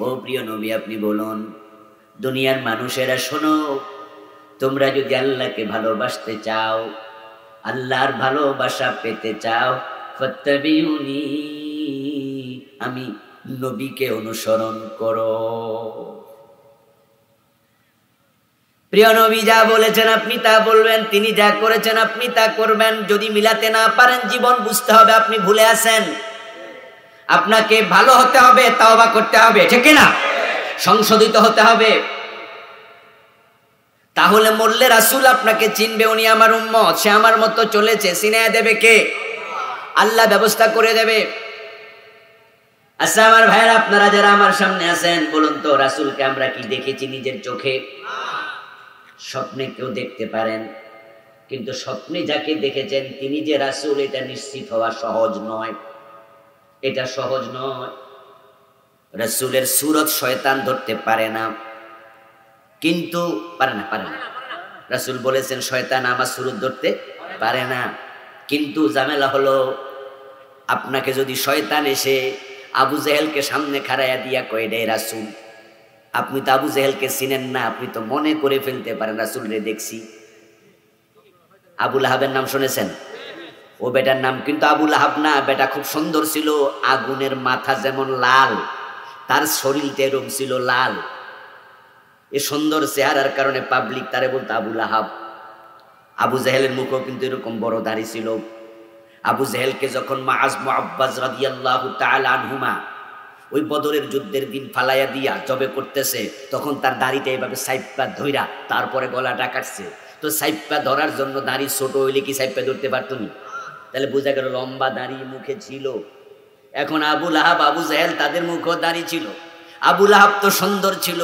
[SPEAKER 1] ও প্রিয় নবী, আপনি বলুন, দুনিয়ার মানুষেরা শোনো, তোমরা যদি আল্লাহকে ভালোবাসতে চাও, আল্লাহর ভালোবাসা পেতে চাও, ফাত্তাবিউনি, আমি নবীকে অনুসরণ করো। প্রিয় নবী যা বলেছেন আপনি তা বলবেন, তিনি যা করেছেন আপনি তা করবেন। যদি মিলাতে না পারেন, জীবন বুঝতে হবে আপনি ভুলে আছেন। আপনাকে ভালো হতে হবে, তাওবা করতে হবে, ঠিক না? সংশোধিত হতে হবে। তাহলে মরলে রাসূল আপনাকে চিনবে, উনি আমার উম্মত, সে আমার মতো চলেছে। চিনায়া দেবে কে? আল্লাহ ব্যবস্থা করে দেবে। আচ্ছা আমার ভাইরা, আপনারা যারা আমার সামনে আছেন, বলুন তো, রাসূলকে আমরা কি দেখেছি নিজের চোখে? স্বপ্নে কেউ দেখতে পারেন, কিন্তু স্বপ্নে যাকে দেখেছেন তিনি যে রাসূল, এটা নিশ্চিত হওয়া সহজ নয়। এটা সহজ নয়। রাসূলের সূরত শয়তান ধরতে পারে না, কিন্তু পারে না। রাসূল বলেছেন শয়তান আমার সূরত ধরতে পারে না। কিন্তু ঝামেলা হলো, আপনাকে যদি শয়তান এসে আবু জেহেলকে সামনে খাড়াইয়া দিয়া কয় এটাই রাসূল, আপনি তো আবু জেহেলকে চিনেন না, আপনি তো মনে করে ফেলতে পারেন রাসূল রে দেখছি। আবু লাহাবের নাম শুনেছেন? ও বেটার নাম কিন্তু আবু লাহাব না, বেটা খুব সুন্দর ছিল। আগুনের মাথা যেমন লাল, তার শরীরটা এরকম ছিল লাল। এ সুন্দর চেহারার কারণে পাবলিক তারে বলতো আবু লাহাব। আবু জেহেলের মুখও কিন্তু এরকম বড় দাড়ি ছিল। আবু জেহেলকে যখন মাআজ মুআব্বাজ রাদিয়াল্লাহু তাআলা আনহুমা ওই বদরের যুদ্ধের দিন ফালাইয়া দিয়া জবে করতেছে, তখন তার দাড়িটা এইভাবে সাইপ্পা ধইরা তারপরে গলাটা কাটছে। তো সাইপ্পা ধরার জন্য দাড়ি ছোট হইলে কি সাইপ্পা ধরতে পারতো না? তাহলে বোঝা গেল লম্বা দাড়ি মুখে ছিল। এখন আবু লাহাব, আবু জেহেল, তাদের মুখও দাড়ি ছিল। আবু লাহাব তো সুন্দর ছিল।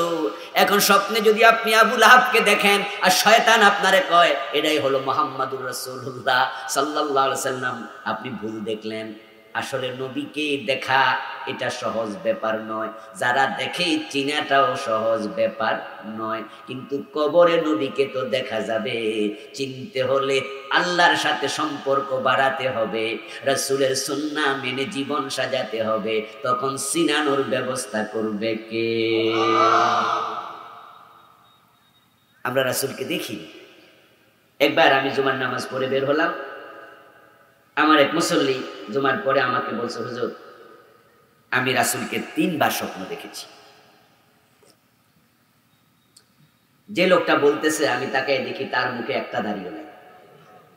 [SPEAKER 1] এখন স্বপ্নে যদি আপনি আবু লাহাবকে দেখেন আর শয়তান আপনারে কয় এটাই হলো মুহাম্মাদুর রাসূলুল্লাহ সাল্লাল্লাহু আলাইহি ওয়াসাল্লাম, আপনি ভুল দেখলেন। আসলে নবীকে দেখা এটা সহজ ব্যাপার নয়, যারা দেখে চিনাটাও সহজ ব্যাপার নয়। কিন্তু কবরে নবীকে তো দেখা যাবে, চিনতে হলে আল্লাহর সাথে সম্পর্ক বাড়াতে হবে, রাসূলের সুন্নাহ মেনে জীবন সাজাতে হবে। তখন চিনানোর ব্যবস্থা করবে কে? আমরা রাসূলকে দেখি। একবার আমি জুমার নামাজ পড়ে বের হলাম, আমার এক মুসল্লি জুমার পরে আমাকে বলছে, হুজুর আমি রাসূলকে 3 বার স্বপ্ন দেখেছি। যে লোকটা বলতেছে আমি তাকে দেখি, তার মুখে একটা দাড়িও নাই।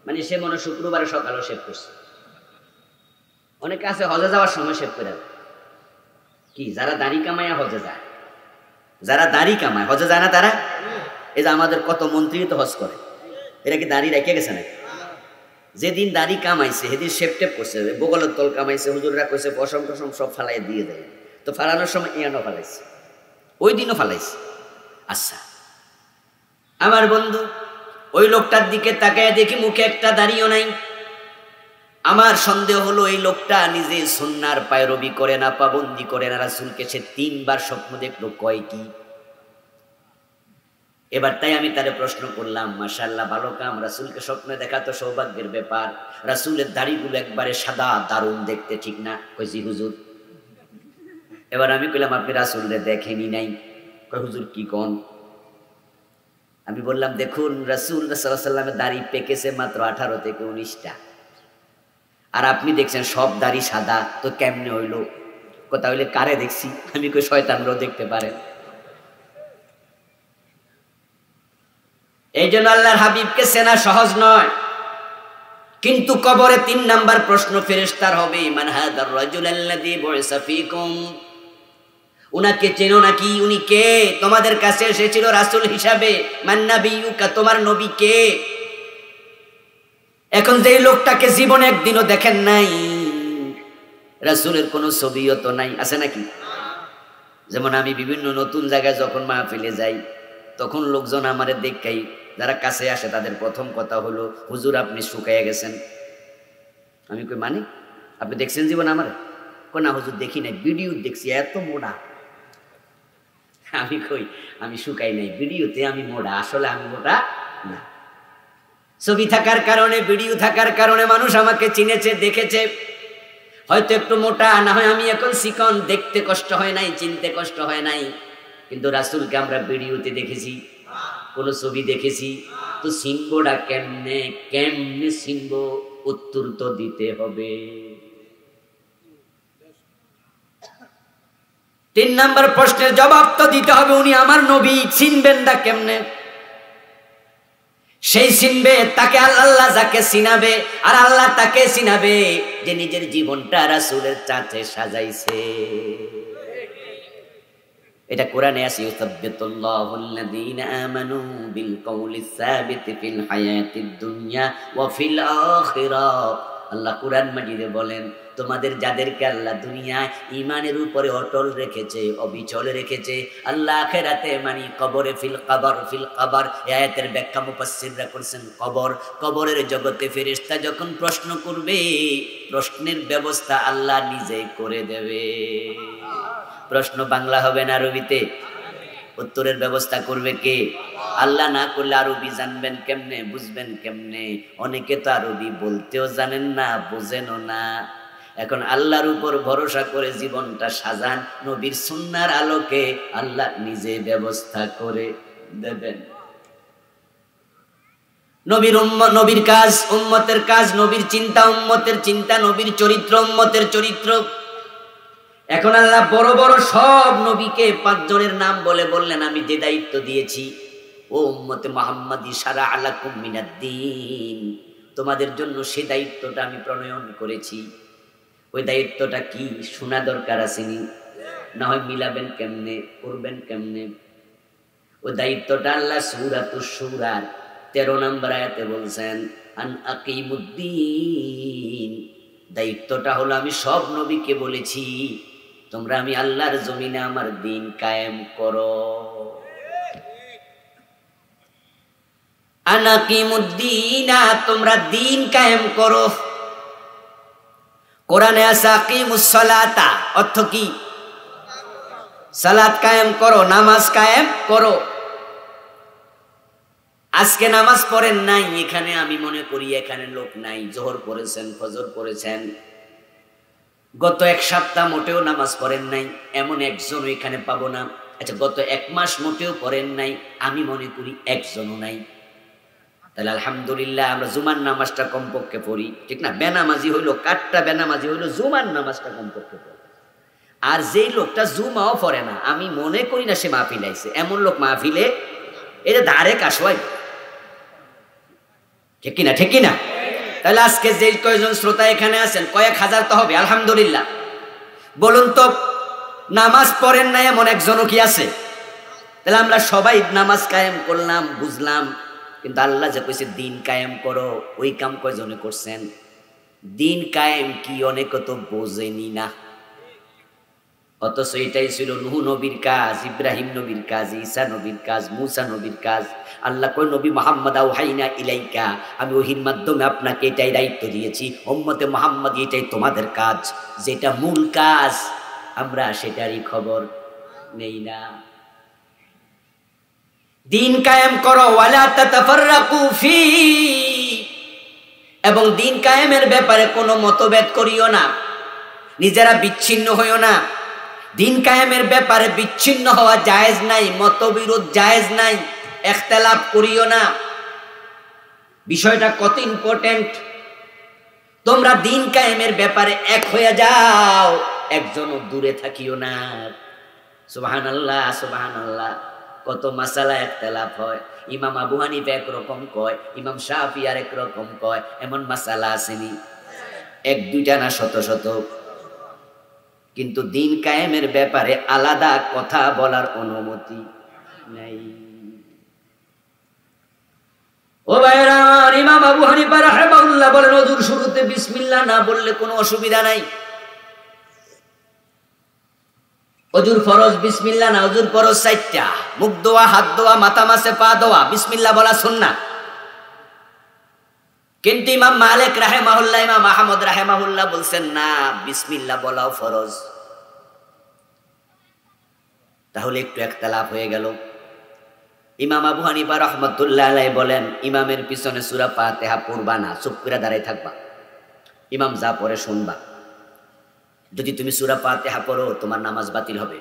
[SPEAKER 1] মানে সে মনে শুক্রবারে সকালেও শেভ করছে। অনেকে আছে হজে যাওয়ার সময় শেভ করে কি, যারা দাড়ি কামায় হজে যায়, যারা দাড়ি কামায় হজে যায় না তারা। এই যে আমাদের কত মন্ত্রী তো হজ করে, এরা কি দাড়ি রেখে গেছে নাকি? যেদিন দাড়ি কামাইছে সেদিন শেপ টেপ করছে, বগলের তল কামাইছে, হুজুররা কইছে পশম টসম সব ফালাই দিয়ে দেয়। তো ফালানোর সময় ইয়ানো ফালাইছে, ওই দিনও ফালাইছে। আচ্ছা আমার বন্ধু, ওই লোকটার দিকে তাকায় দেখি মুখে একটা দাড়িও নাই। আমার সন্দেহ হলো এই লোকটা নিজে সুন্নাহর পায়রবি করে না, পাবন্দি করে না। রাসূলকে সে 3 বার স্বপ্ন দেখলো, কয় কি? এবার তাই আমি তারে প্রশ্ন করলাম, মাশাআল্লাহ ভালো কাম, রাসূলকে স্বপ্নে দেখা তো সৌভাগ্যের ব্যাপার। রাসূলের দাড়িগুলো একবারে সাদা, দারুণ দেখতে, ঠিক না? কইছি হুজুর। এবার আমি কইলাম আপনি রাসূলকে দেখেনি নাই? কয় হুজুর কি কোন? আমি বললাম দেখুন রাসূল সাল্লাল্লাহু আলাইহি ওয়াসাল্লামের দাড়ি পেকেছে মাত্র 18 থেকে 19টা, আর আপনি দেখছেন সব দাড়ি সাদা, তো কেমনে হইলো? কথা হইলে কারে দেখছি? আমি কই শয়তানরাও দেখতে পারে। এই জন্য আল্লাহর হাবিবকে চেনা সহজ নয়। কিন্তু কবরে 3 নাম্বার প্রশ্ন ফেরেশতার হবে, মান হাদার রাজুল আল্লাযী বুইসা ফীকুম, উনাকে চেনো নাকি? উনি কে? তোমাদের কাছে এসেছিল রাসূল হিসাবে। মান নাবিয়ুকা, তোমার নবী কে? এখন যেই লোকটাকে জীবনে একদিনও দেখেন নাই, রাসূলের কোনো ছবিও তো নাই, আছে নাকি? যেমন আমি বিভিন্ন নতুন জায়গায় যখন মাহফিলে যাই, তখন লোকজন আমারে দেখাই, যারা কাছে আসে তাদের প্রথম কথা হলো, হুজুর আপনি শুকাইয়া গেছেন। আমি কই মানে আপনি দেখছেন জীবন আমার? কই না হুজুর দেখি নাই, ভিডিও দেখছি, এত মোটা। আমি কই আমি শুকাই নাই, ভিডিওতে আমি মোটা, আসলে আমি মোটা না। ছবি থাকার কারণে, ভিডিও থাকার কারণে মানুষ আমাকে চিনেছে, দেখেছে। হয়তো একটু মোটা, না হয় আমি এখন চিকন, দেখতে কষ্ট হয় নাই, চিনতে কষ্ট হয় নাই। কিন্তু রাসূলকে আমরা ভিডিওতে দেখেছি, কোন ছবি দেখেছি, তো চিনবোটা কেমনে? কেমনে চিনবো? উত্তর তো দিতে হবে। 3 নাম্বার প্রশ্নের জবাব তো দিতে হবে, উনি আমার নবী, চিনবেন না কেমনে? সেই চিনবে তাকে আল্লাহ যাকে চিনাবে, আর আল্লাহ তাকে চিনাবে যে নিজের জীবনটা রাসূলের চাঁচে সাজাইছে। এটা কোরআনে আছে, ইউসাব্বিতুল্লাহুল্লাযীনা আমানু বিল কওলিস সাবিতি ফিল হায়াতিদ দুনিয়া ওয়া ফিল আখিরাহ। আল্লাহ কুরআন মাজিদে বলেন, তোমাদের যাদেরকে আল্লাহ দুনিয়ায় ঈমানের উপরে অটল রেখেছে, অবিচল রেখেছে, আল্লাহ আখিরাতে মানে কবরে, ফিল কবর। এই আয়াতের ব্যাখ্যা মুফাসসিররা করেছেন কবর, কবরের জগতে ফেরেশতা যখন প্রশ্ন করবে, প্রশ্নের ব্যবস্থা আল্লাহ নিজে করে দেবে। প্রশ্ন বাংলা হবে না আরবিতে? উত্তরের ব্যবস্থা করবে কে? আল্লাহ না করলে আরবি জানবেন কেমনে, বুঝবেন কেমনে? অনেকে তো আরবি বলতেও জানেন না, বুঝেনও না। এখন আল্লাহর উপর ভরসা করে জীবনটা সাজান, নবীর সুন্নাহর আলোকে আল্লাহ নিজে ব্যবস্থা করে দেবেন। নবীর কাজ উম্মতের কাজ, নবীর চিন্তা উম্মতের চিন্তা, নবীর চরিত্র উম্মতের চরিত্র। এখন আল্লাহ বড় বড় সব নবীকে 5 জনের নাম বলে বললেন, আমি যে দায়িত্ব দিয়েছি, ও উম্মতে মুহাম্মাদি শারা আলাকুম মিনাদ্দিন, তোমাদের জন্য সে দায়িত্বটা আমি প্রণয়ন করেছি। ওই দায়িত্বটা কি শোনা দরকার আসেনি? না হয় মিলাবেন কেমনে, করবেন কেমনে? ওই দায়িত্বটা আল্লাহ সূরাতুশ শূরার 13 নম্বর আয়াতে বলছেন, আন আকিমুদ্দিন। দায়িত্বটা হলো আমি সব নবীকে বলেছি, তোমরা আমি আল্লাহর জমিনে আমার দিন কায়েম করো। আনাকিমুদ্দিনা, তোমরা দিন কায়েম করো। কোরআনে আছে আকিমুস সালাতা, অর্থ কি? সালাত কায়েম করো, নামাজ কায়েম করো। আজকে নামাজ পড়েন নাই, এখানে আমি মনে করি এখানে লোক নাই। জোহর পড়েছেন, ফজর পড়েছেন, গত এক সপ্তাহ মোটেও নামাজ পড়েন নাই, এমন একজন এখানে পাবো না। আচ্ছা, গত এক মাস মোটেও পড়েন নাই, আমি মনে করি একজনও নাই। তাহলে আলহামদুলিল্লাহ আমরা জুমার নামাজটা কমপক্ষে পড়ি, ঠিক না? বেনামাজি হইলো, কাটটা বেনামাজি হইলো, জুমার নামাজটা কমপক্ষে পড়ি। আর যেই লোকটা জুমাও পড়ে না, আমি মনে করি না সে মাহফিল আইছে। এমন লোক মাহফিলে এটা ধারে কাশোয়, ঠিক কিনা? ঠিক কিনা? তাহলে আজকে যে কয়জন শ্রোতা এখানে আছেন, কয়েক হাজার তো হবে আলহামদুলিল্লাহ। বলুন তো, নামাজ পড়েন না এমন একজনও কি আছে? তাহলে আমরা সবাই নামাজ কায়েম করলাম, বুঝলাম, কিন্তু আল্লাহ যে কইছে দিন কায়েম করো, ওই কাম কয়জনে করছেন? দিন কায়েম কি অনেক তো বোঝেনি না। অথচ এটাই ছিল নূহ নবীর কাজ, ইব্রাহিম নবীর কাজ, ঈসা নবীর কাজ, মূসা নবীর কাজ। আল্লাহ কয়, নবী মুহাম্মদ আওহাইনা ইলাইকা, আমি ওহীর মাধ্যমে আপনাকে এটাই দায়িত্ব দিয়েছি, উম্মতে মুহাম্মদ, এটাই তোমাদের কাজ। যেটা মূল কাজ, আমরা সেটারই খবর নেই না। দিন কায়েম করো, ওয়ালা তাতাফাররাকু ফি, এবং দিন কায়েমের ব্যাপারে কোনো মতভেদ করিও না, নিজেরা বিচ্ছিন্ন হইও না। দিন কায়েমের ব্যাপারে বিচ্ছিন্ন হওয়া জায়েজ নাই, মতবিরোধ জায়েজ নাই, ইখতিলাফ করিও না। বিষয়টা কত ইম্পর্টেন্ট। তোমরা দিন কায়েমের ব্যাপারে এক হয়ে যাও, একজনও দূরে থাকিও না। সুবহানাল্লাহ, সুবহানাল্লাহ। কত মাসালা ইখতিলাফ হয়, ইমাম আবু হানিফা একরকম কয়, ইমাম শাফি আরেক রকম কয়, এমন মাসালা আসেনি? এক দুইটা না, শত শত। কিন্তু দিন কায়েমের ব্যাপারে আলাদা কথা বলার অনুমতি নাই। ও ভাইরা, ইমাম আবু হানিফা রাহিমাহুল্লাহ বলেন, ওযুর শুরুতে বিসমিল্লাহ না বললে কোনো অসুবিধা নাই। ওযুর ফরজ বিসমিল্লাহ না, ওযুর ফরজ 4টা, মুখ ধোয়া, হাত ধোয়া, মাথা মাসে পা ধোয়া, বিসমিল্লাহ বলা সুন্নাহ। কিন্তু ইমাম মালিক রাহিমাহুল্লাহ, ইমাম আহমদ রাহিমাহুল্লাহ বলছেন না, বিসমিল্লাহ বলাও ফরজ। তাহলে একটু ইখতিলাফ হয়ে গেল। ইমাম আবু হানিফা রাহমাতুল্লাহ আলাইহি বলেন, ইমামের পিছনে সূরা ফাতিহা পড়বা না, চুপ করে দাঁড়ায় থাকবা, ইমাম যা পড়ে শুনবা। যদি তুমি সূরা ফাতিহা পড়ো, তোমার নামাজ বাতিল হবে।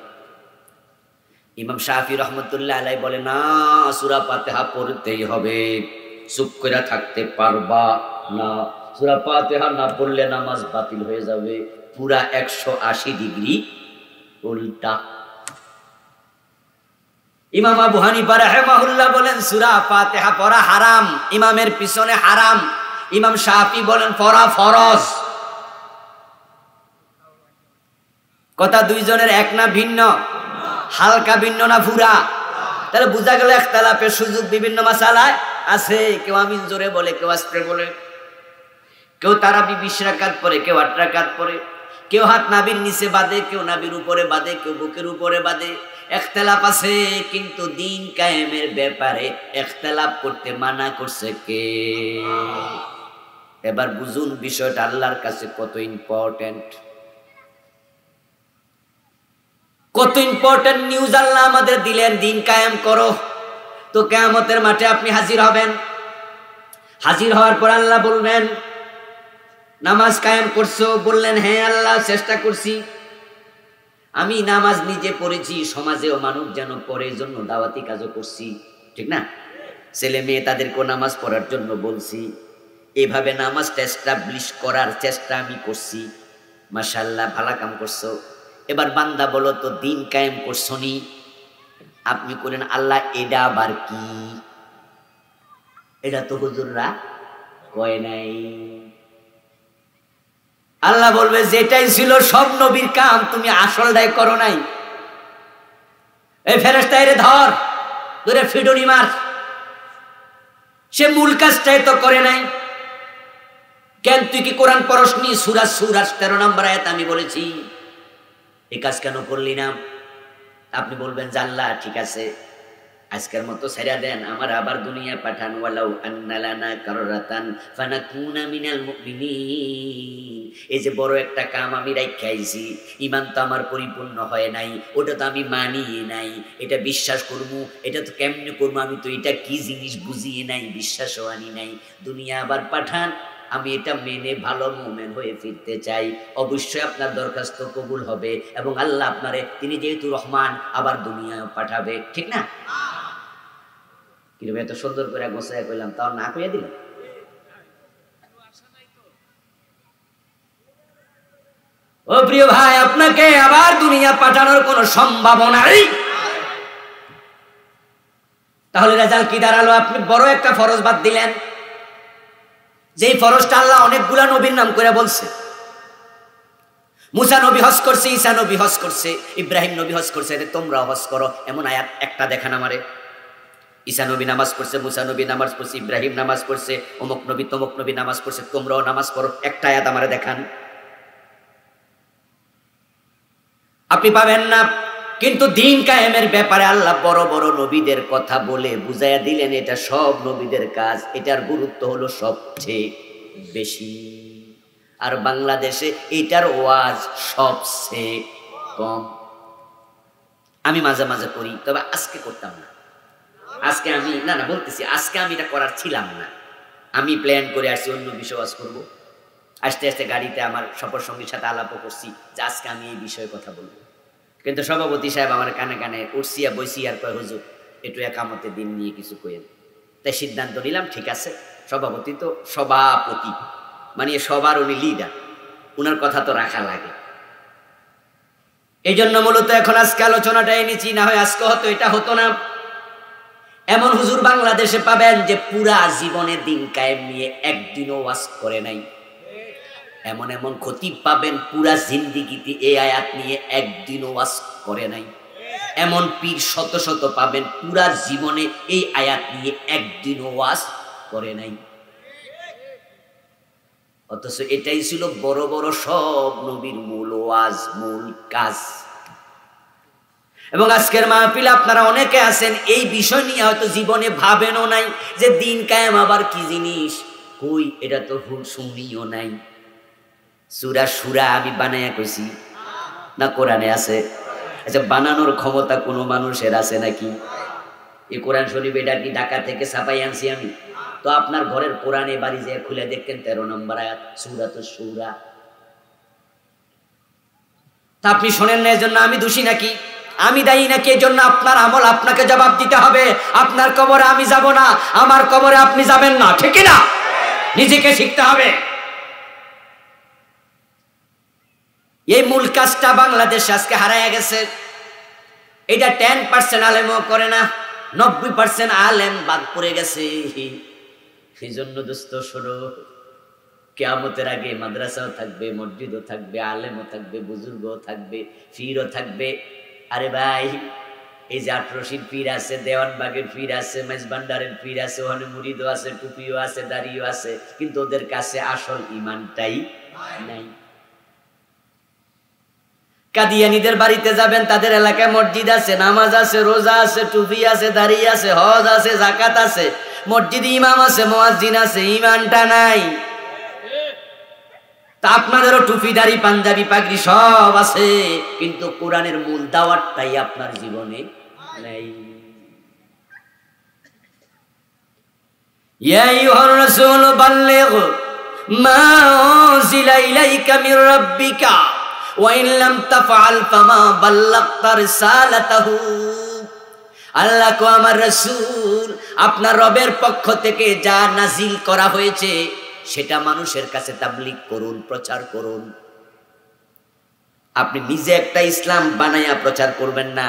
[SPEAKER 1] ইমাম শাফি রাহমাতুল্লাহ আলাইহি বলেন, না, সূরা ফাতিহা পড়তেই হবে, চুপ করে থাকতে পারবা না। সূরা ফাতিহা না পড়লে নামাজ বাতিল হয়ে যাবে। পুরা 180 ডিগ্রি উল্টা। ইমাম আবু হানিফা রাহিমাহুল্লাহ বলেন, সূরা ফাতিহা পড়া হারাম, ইমামের পিছনে হারাম। ইমাম শাফি বলেন, পড়া ফরজ। কথা দুইজনের এক না ভিন্ন? হালকা ভিন্ন না পুরা? তাহলে বোঝা গেল ইখতিলাফের সুযোগ বিভিন্ন মাসালায় আছে। কেউ আমিন জোরে বলে, কেউ আস্তে বলে, কেউ তারাবি 20 রাকাত পড়ে, কেউ 8 রাকাত পড়ে, কেউ হাত নাভির নিচে বাঁধে, কেউ নাভির উপরে বাঁধে, কেউ বুকের উপরে বাঁধে। ইখতিলাফ আছে, কিন্তু দিন কায়েমের ব্যাপারে ইখতিলাফ করতে মানা করছে কে? এবার বুঝুন বিষয়টা আল্লাহর কাছে কত ইম্পর্টেন্ট। কত ইম্পর্টেন্ট নিউজ আল্লাহ আমাদের দিলেন, দিন কায়েম করো। তো কিয়ামতের মাঠে আপনি হাজির হবেন। হাজির হওয়ার পর আল্লাহ বলবেন, নামাজ কায়েম করছো? বললেন, হ্যাঁ আল্লাহ, চেষ্টা করছি। আমি নামাজ নিজে পড়েছি, সমাজেও মানুষ যেন পড়ে, জন্য দাওয়াতি কাজও করছি, ঠিক না? ছেলে মেয়ে তাদেরকেও নামাজ পড়ার জন্য বলছি। এভাবে নামাজটা এস্টাবলিশ করার চেষ্টা আমি করছি। মাশাআল্লাহ, ভালো কাম করছো। এবার বান্দা বলো তো, দিন কায়েম করছো নি? আপনি বলেন, আল্লাহ এটা আবার কি? এটা তো হুজুররা কয় নাই। আল্লাহ বলবে, যেটাই ছিল সব নবীর কাম, তুমি আসলটাই করো নাই। এই ফেরেশতা, এরে ধর, ধরে ফিডনি মার। সে মূল কাজটাই তো করে নাই। কেন তুই কি কোরআন পড়সনি? সূরা 13 নম্বর আয়াত আমি বলেছি, এই কাজ কেন করলি না? আপনি বলবেন, আল্লাহ ঠিক আছে, আজকের মতো ছেড়ে দেন, আমার আবার দুনিয়া পাঠান, ওয়ালাউ আন্না লানা কাররাতান ফানাকুনা মিনাল মুমিনিন। এই যে বড় একটা কাম আমি রাখাইছি, ইমান তো আমার পরিপূর্ণ হয় নাই, ওটা তো আমি মানিয়ে নাই, এটা বিশ্বাস করবো, এটা তো কেমনে করবো, আমি তো এটা কি জিনিস বুঝিয়ে নাই, বিশ্বাসও আনি নাই। দুনিয়া আবার পাঠান, আমি এটা মেনে ভালো মোমেন হয়ে ফিরতে চাই। অবশ্যই আপনার দরখাস্ত কবুল হবে এবং আল্লাহ আপনারে, তিনি যেহেতু রহমান, আবার দুনিয়ায় পাঠাবে, ঠিক না? কিরকম এত সুন্দর করে গোছায় কইলাম, তাও না কইয়া দিলাম। ও প্রিয় ভাই, আপনাকে আবার দুনিয়া পাঠানোর কোনো সম্ভাবনা নেই। তাহলে রেজাল্ট কি দাঁড়ালো? আপনি বড় একটা ফরজ বাদ দিলেন, যেই ফরজটা আল্লাহ অনেকগুলা নবীর নাম করে বলছে। মুসা নবী হজ করছে, ঈসা নবী হজ করছে, ইব্রাহিম নবী হজ করছে, তোমরাও হজ করো, এমন আয়াত একটা দেখান আমারে। ঈসা নবী নামাজ পড়ছে, মুসা নবী নামাজ পড়ছে, ইব্রাহিম নামাজ পড়ছে, অমুক নবী তমুক নবী নামাজ পড়ছে, তোমরাও নামাজ পড়ো, একটা আয়াত আমারে দেখান। আপনি পাবেন না। কিন্তু দিন কায়েমের ব্যাপারে আল্লাহ বড় বড় নবীদের কথা বলে বুঝাইয়া দিলেন, এটা সব নবীদের কাজ, এটার গুরুত্ব হলো সবচেয়ে বেশি। আর বাংলাদেশে এটার ওয়াজ সবচেয়ে কম। আমি মাঝে মাঝে করি, তবে আজকে করতাম না। আজকে আমি না বলতেছি, আজকে আমি এটা করার ছিলাম না। আমি প্ল্যান করে আসছি অন্য বিষয় ওয়াজ করবো। আস্তে আস্তে গাড়িতে আমার সফর সঙ্গীর সাথে আলাপও করছি যে আজকে আমি এই বিষয়ে কথা বলবো। কিন্তু সভাপতি সাহেব আমার কানে কানে উঠছিয়া বইসি আর কয়, হুজুর একটু একামতের দিন নিয়ে কিছু কইেন। তাই সিদ্ধান্ত নিলাম, ঠিক আছে, সভাপতি তো সভাপতি, মানে সবার উনি লিডার, উনার কথা তো রাখা লাগে। এই জন্য মূলত এখন আজকে আলোচনাটা এনেছি, না হয় আজকে হতো এটা হতো না। এমন হুজুর বাংলাদেশে পাবেন যে পুরা জীবনে দিন কায়েম নিয়ে একদিনও ওয়াজ করে নাই। এমন এমন খতিব পাবেন পুরা জিন্দিগিতে এই আয়াত নিয়ে একদিনও ওয়াজ করে নাই। এমন পীর শত শত পাবেন পুরা জীবনে এই আয়াত নিয়ে একদিনও ওয়াজ করে নাই। অথচ এটাই ছিল বড় বড় সব নবীর মূল ওয়াজ, মূল কাজ। এবং আজকের মাহফিলে আপনারা অনেকে আছেন এই বিষয় নিয়ে হয়তো জীবনে ভাবেনও নাই যে দিন কায়েম আবার কি জিনিস, কই এটা তো শুনিও নাই। সূরা সূরা আমি বানাইয়া কইছি না কোরআনে আছে? আচ্ছা, বানানোর ক্ষমতা কোনো মানুষের আছে নাকি? এই কোরআন শরীফ এটা কি ঢাকা থেকে ছাপাই আনছি আমি? তো আপনার ঘরের কোরআনে বাড়ি যেয়ে খুলে দেখতেন 13 নম্বর আয়াত, সূরাতুশ শূরা। তা আপনি শোনেন না, এজন্য আমি দোষী নাকি? আমি দায়ী নাকি? এর জন্য আপনার আমল আপনাকে জবাব দিতে হবে। আপনার কবরে আমি যাব না, আমার কবরে আপনি যাবেন না, ঠিক না? নিজেকে শিখতে হবে। এই মূল কাজটা বাংলাদেশে আজকে হারায় গেছে। এটা 10% আলেমও করে না, 90% আলেম বাদ পড়ে গেছে। এই জন্য দোস্ত শোনো, কিয়ামতের আগে মাদ্রাসাও থাকবে, মসজিদও থাকবে, আলেমও থাকবে, বুজুর্গও থাকবে, পীরও থাকবে। আরে ভাই, এই যে 18 পীর আছে, দেওয়ানবাগের পীর আছে, মেজবান্ডারের পীর আছে, ওখানে মুরিদও আছে, টুপিও আছে, দাড়িও আছে, কিন্তু ওদের কাছে আসল ইমানটাই নাই। কাদিয়ানীদের বাড়িতে যাবেন, তাদের এলাকায় মসজিদ আছে, নামাজ আছে, রোজা আছে, টুপি আছে, দাড়ি আছে, হজ আছে, যাকাত আছে, মসজিদে ইমাম আছে, মুয়াজ্জিন আছে, ইমানটা নাই। তা আপনাদেরও টুপি দাড়ি পাঞ্জাবি পাগড়ি সব আছে, কিন্তু কোরআনের মূল দাওয়াতটাই আপনার জীবনে নাই। ইয়া আইয়ুহার রাসূল বাল্লিগ মা উনজিলা ইলাইকা মির রাব্বিকা ওয়া ইন লাম তাফআল ফামা বাল্লাগতা রিসালাতাহু। আল্লাহ কো, আমার রাসূল, আপনার রবের পক্ষ থেকে যা নাজিল করা হয়েছে সেটা মানুষের কাছে তাবলীগ করুন, প্রচার করুন। আপনি নিজে একটা ইসলাম বানায়া প্রচার করবেন না।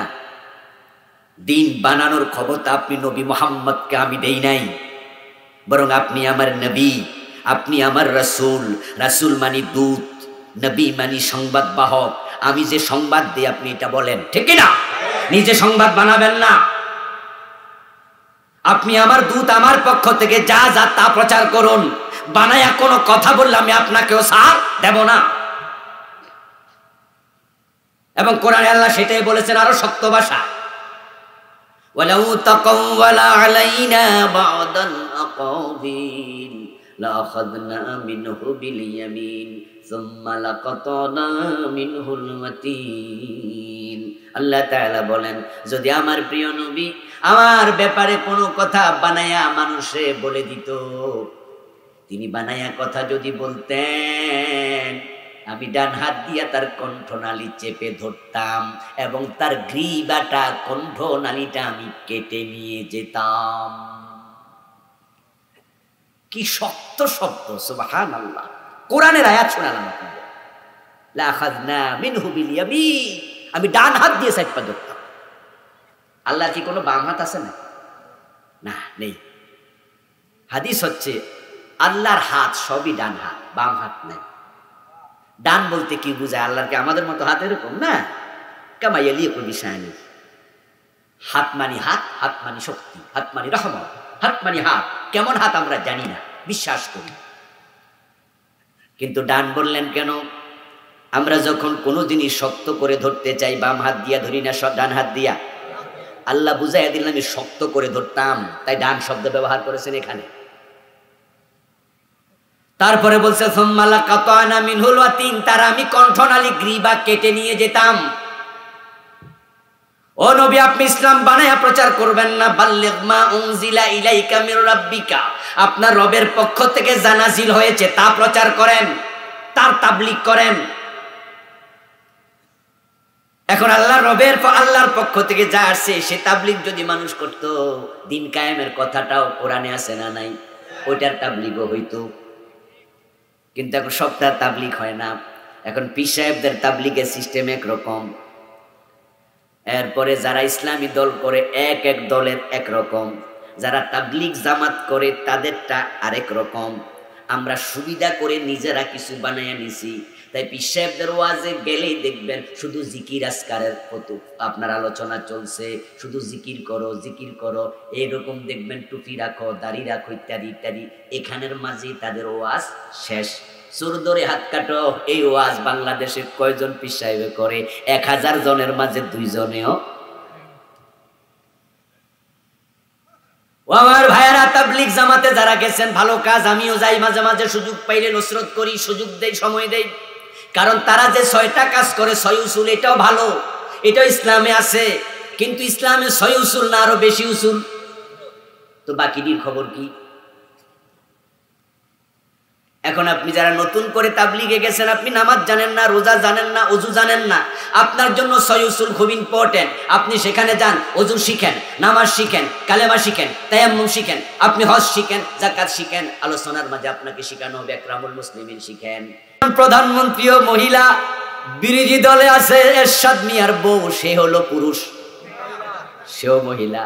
[SPEAKER 1] দিন বানানোর ক্ষমতা আপনি নবী মুহাম্মদকে আমি দেই নাই, বরং আপনি আমার নবী, আপনি আমার রাসূল। রাসূল মানি দূত, নবী মানি সংবাদ বাহক। আমি যে সংবাদ দিই আপনি এটা বলেন, ঠিক না? নিজে সংবাদ বানাবেন না। আপনি আমার দূত, আমার পক্ষ থেকে যা যা তা প্রচার করুন। বানায়া কোনো কথা বললে আমি আপনাকেও ছাড় দেব না। এবং কোরআনে আল্লাহ সেটাই বলেছেন আরো শক্ত ভাষা, ওয়ালাউ তাকাওয়ালা আলাইনা বা'দাল আকাবিল লাআখাযনা মিনহু বিল ইয়ামিন সুম্মা লাকাতানা মিনহুল ওয়াতিন। আল্লাহ তাআলা বলেন, যদি আমার প্রিয় নবী আমার ব্যাপারে কোনো কথা বানায়া মানুষে বলে দিত, তিনি বানায়া কথা যদি বলতেন, আমি ডান হাত দিয়া তার কণ্ঠনালী চেপে ধরতাম এবং তার গ্রীবাটা কণ্ঠনালীটা আমি কেটে নিয়ে যেতাম। কি শক্ত শব্দ! সুবহানাল্লাহ। কোরআনের আয়াত শোনালাম আপনাদের। লাআখাযনা মিনহু বিল ইয়ামিন, আমি ডান হাত দিয়ে চাপা ধরতাম। আল্লাহর কি কোনো বাম হাত আছে না? না, নেই। হাদিস হচ্ছে আল্লাহর হাত সবই ডান হাত, বাম হাত নাই। ডান বলতে কি বুঝায়? আল্লাহর কি আমাদের মতো হাত এরকম না? কামা ইয়ালিকু বিশানি। হাত মানি হাত, হাত মানি শক্তি, হাত মানি রহমত, হাত মানি হাত। কেমন হাত আমরা জানি না, বিশ্বাস করি। কিন্তু ডান বললেন কেন? আমরা যখন কোনো জিনিস শক্ত করে ধরতে চাই বাম হাত দিয়া ধরি না, সব ডান হাত দিয়া। আল্লাহ বুঝাইয়া দিলেন আমি শক্ত করে ধরতাম, তাই ডান শব্দ ব্যবহার করেছেন এখানে। তারপরে বলছে সুম্মা লাকাতানা মিনহুল ওয়াতিন, তার আমি কণ্ঠনালী গ্রীবা কেটে নিয়ে যেতাম। ও নবী, আপনি ইসলাম বানায়া প্রচার করবেন না। বাল্লিগ মা উনজিলা ইলাইকা মির রাব্বিকা, আপনার রবের পক্ষ থেকে যা নাজিল হয়েছে তা প্রচার করেন, তার তাবলীগ করেন। এখন আল্লাহর পক্ষ থেকে যা আসছে সে তাবলীগ যদি মানুষ করত, দিন কায়েমের কথাটাও কোরআনে আছে না নাই? ওইটার তাবলীগও হইতো। কিন্তু এখন সবটা তাবলীগ হয় না। এখন পীর সাহেবদের তাবলীগের সিস্টেম একরকম, এরপরে যারা ইসলামী দল করে এক এক দলের একরকম, যারা তাবলীগ জামাত করে তাদেরটা আরেক রকম। আমরা সুবিধা করে নিজেরা কিছু বানাইয়া নিছি। তাই পীর সাহেবদের ওয়াজে গেলেই দেখবেন শুধু জিকির আজকারের কত আপনার আলোচনা চলছে, শুধু জিকির করো জিকির করো, এইরকম দেখবেন টুপি রাখো, দাড়ি রাখো, ইত্যাদি ইত্যাদি। এখানের মাঝে তাদের ওয়াজ শেষ। চোর ধরে হাত কাটো, এই ওয়াজ বাংলাদেশে কয়জন পীর সাহেবে করে? 1000 জনের মাঝে 2 জনেও। ও আমার ভাইয়েরা, তাবলীগ জামাতে যারা গেছেন ভালো কাজ, আমিও যাই মাঝে মাঝে, সুযোগ পাইলে নসরত করি, সুযোগ দেই, সময় দেই। কারণ তারা যে 6টা কাজ করে 6 উসুল, এটাও ভালো, এটাও ইসলামে আছে। কিন্তু ইসলামে 6 উসুল না আরো বেশি উসুল, তো বাকিটির খবর কি? এখন আপনি যারা নতুন করে তাবলীগে গেছেন, আপনি নামাজ জানেন না, রোজা জানেন না, ওযু জানেন না, আপনার জন্য 6 উসুল খুব ইম্পর্টেন্ট। আপনি সেখানে যান, ওযু শিখেন, নামাজ শিখেন, কালেমা শিখেন, তায়াম্মুম শিখেন, আপনি হজ শিখেন, যাকাত শিখেন। আলোচনার মাঝে আপনাকে শেখানো হবে ইকরামুল মুসলিমিন শিখেন। প্রধানমন্ত্রীও মহিলা, বিরোধী দলে আছে এরশাদ মিয়ার বউ, সে হলো পুরুষ, সেও মহিলা।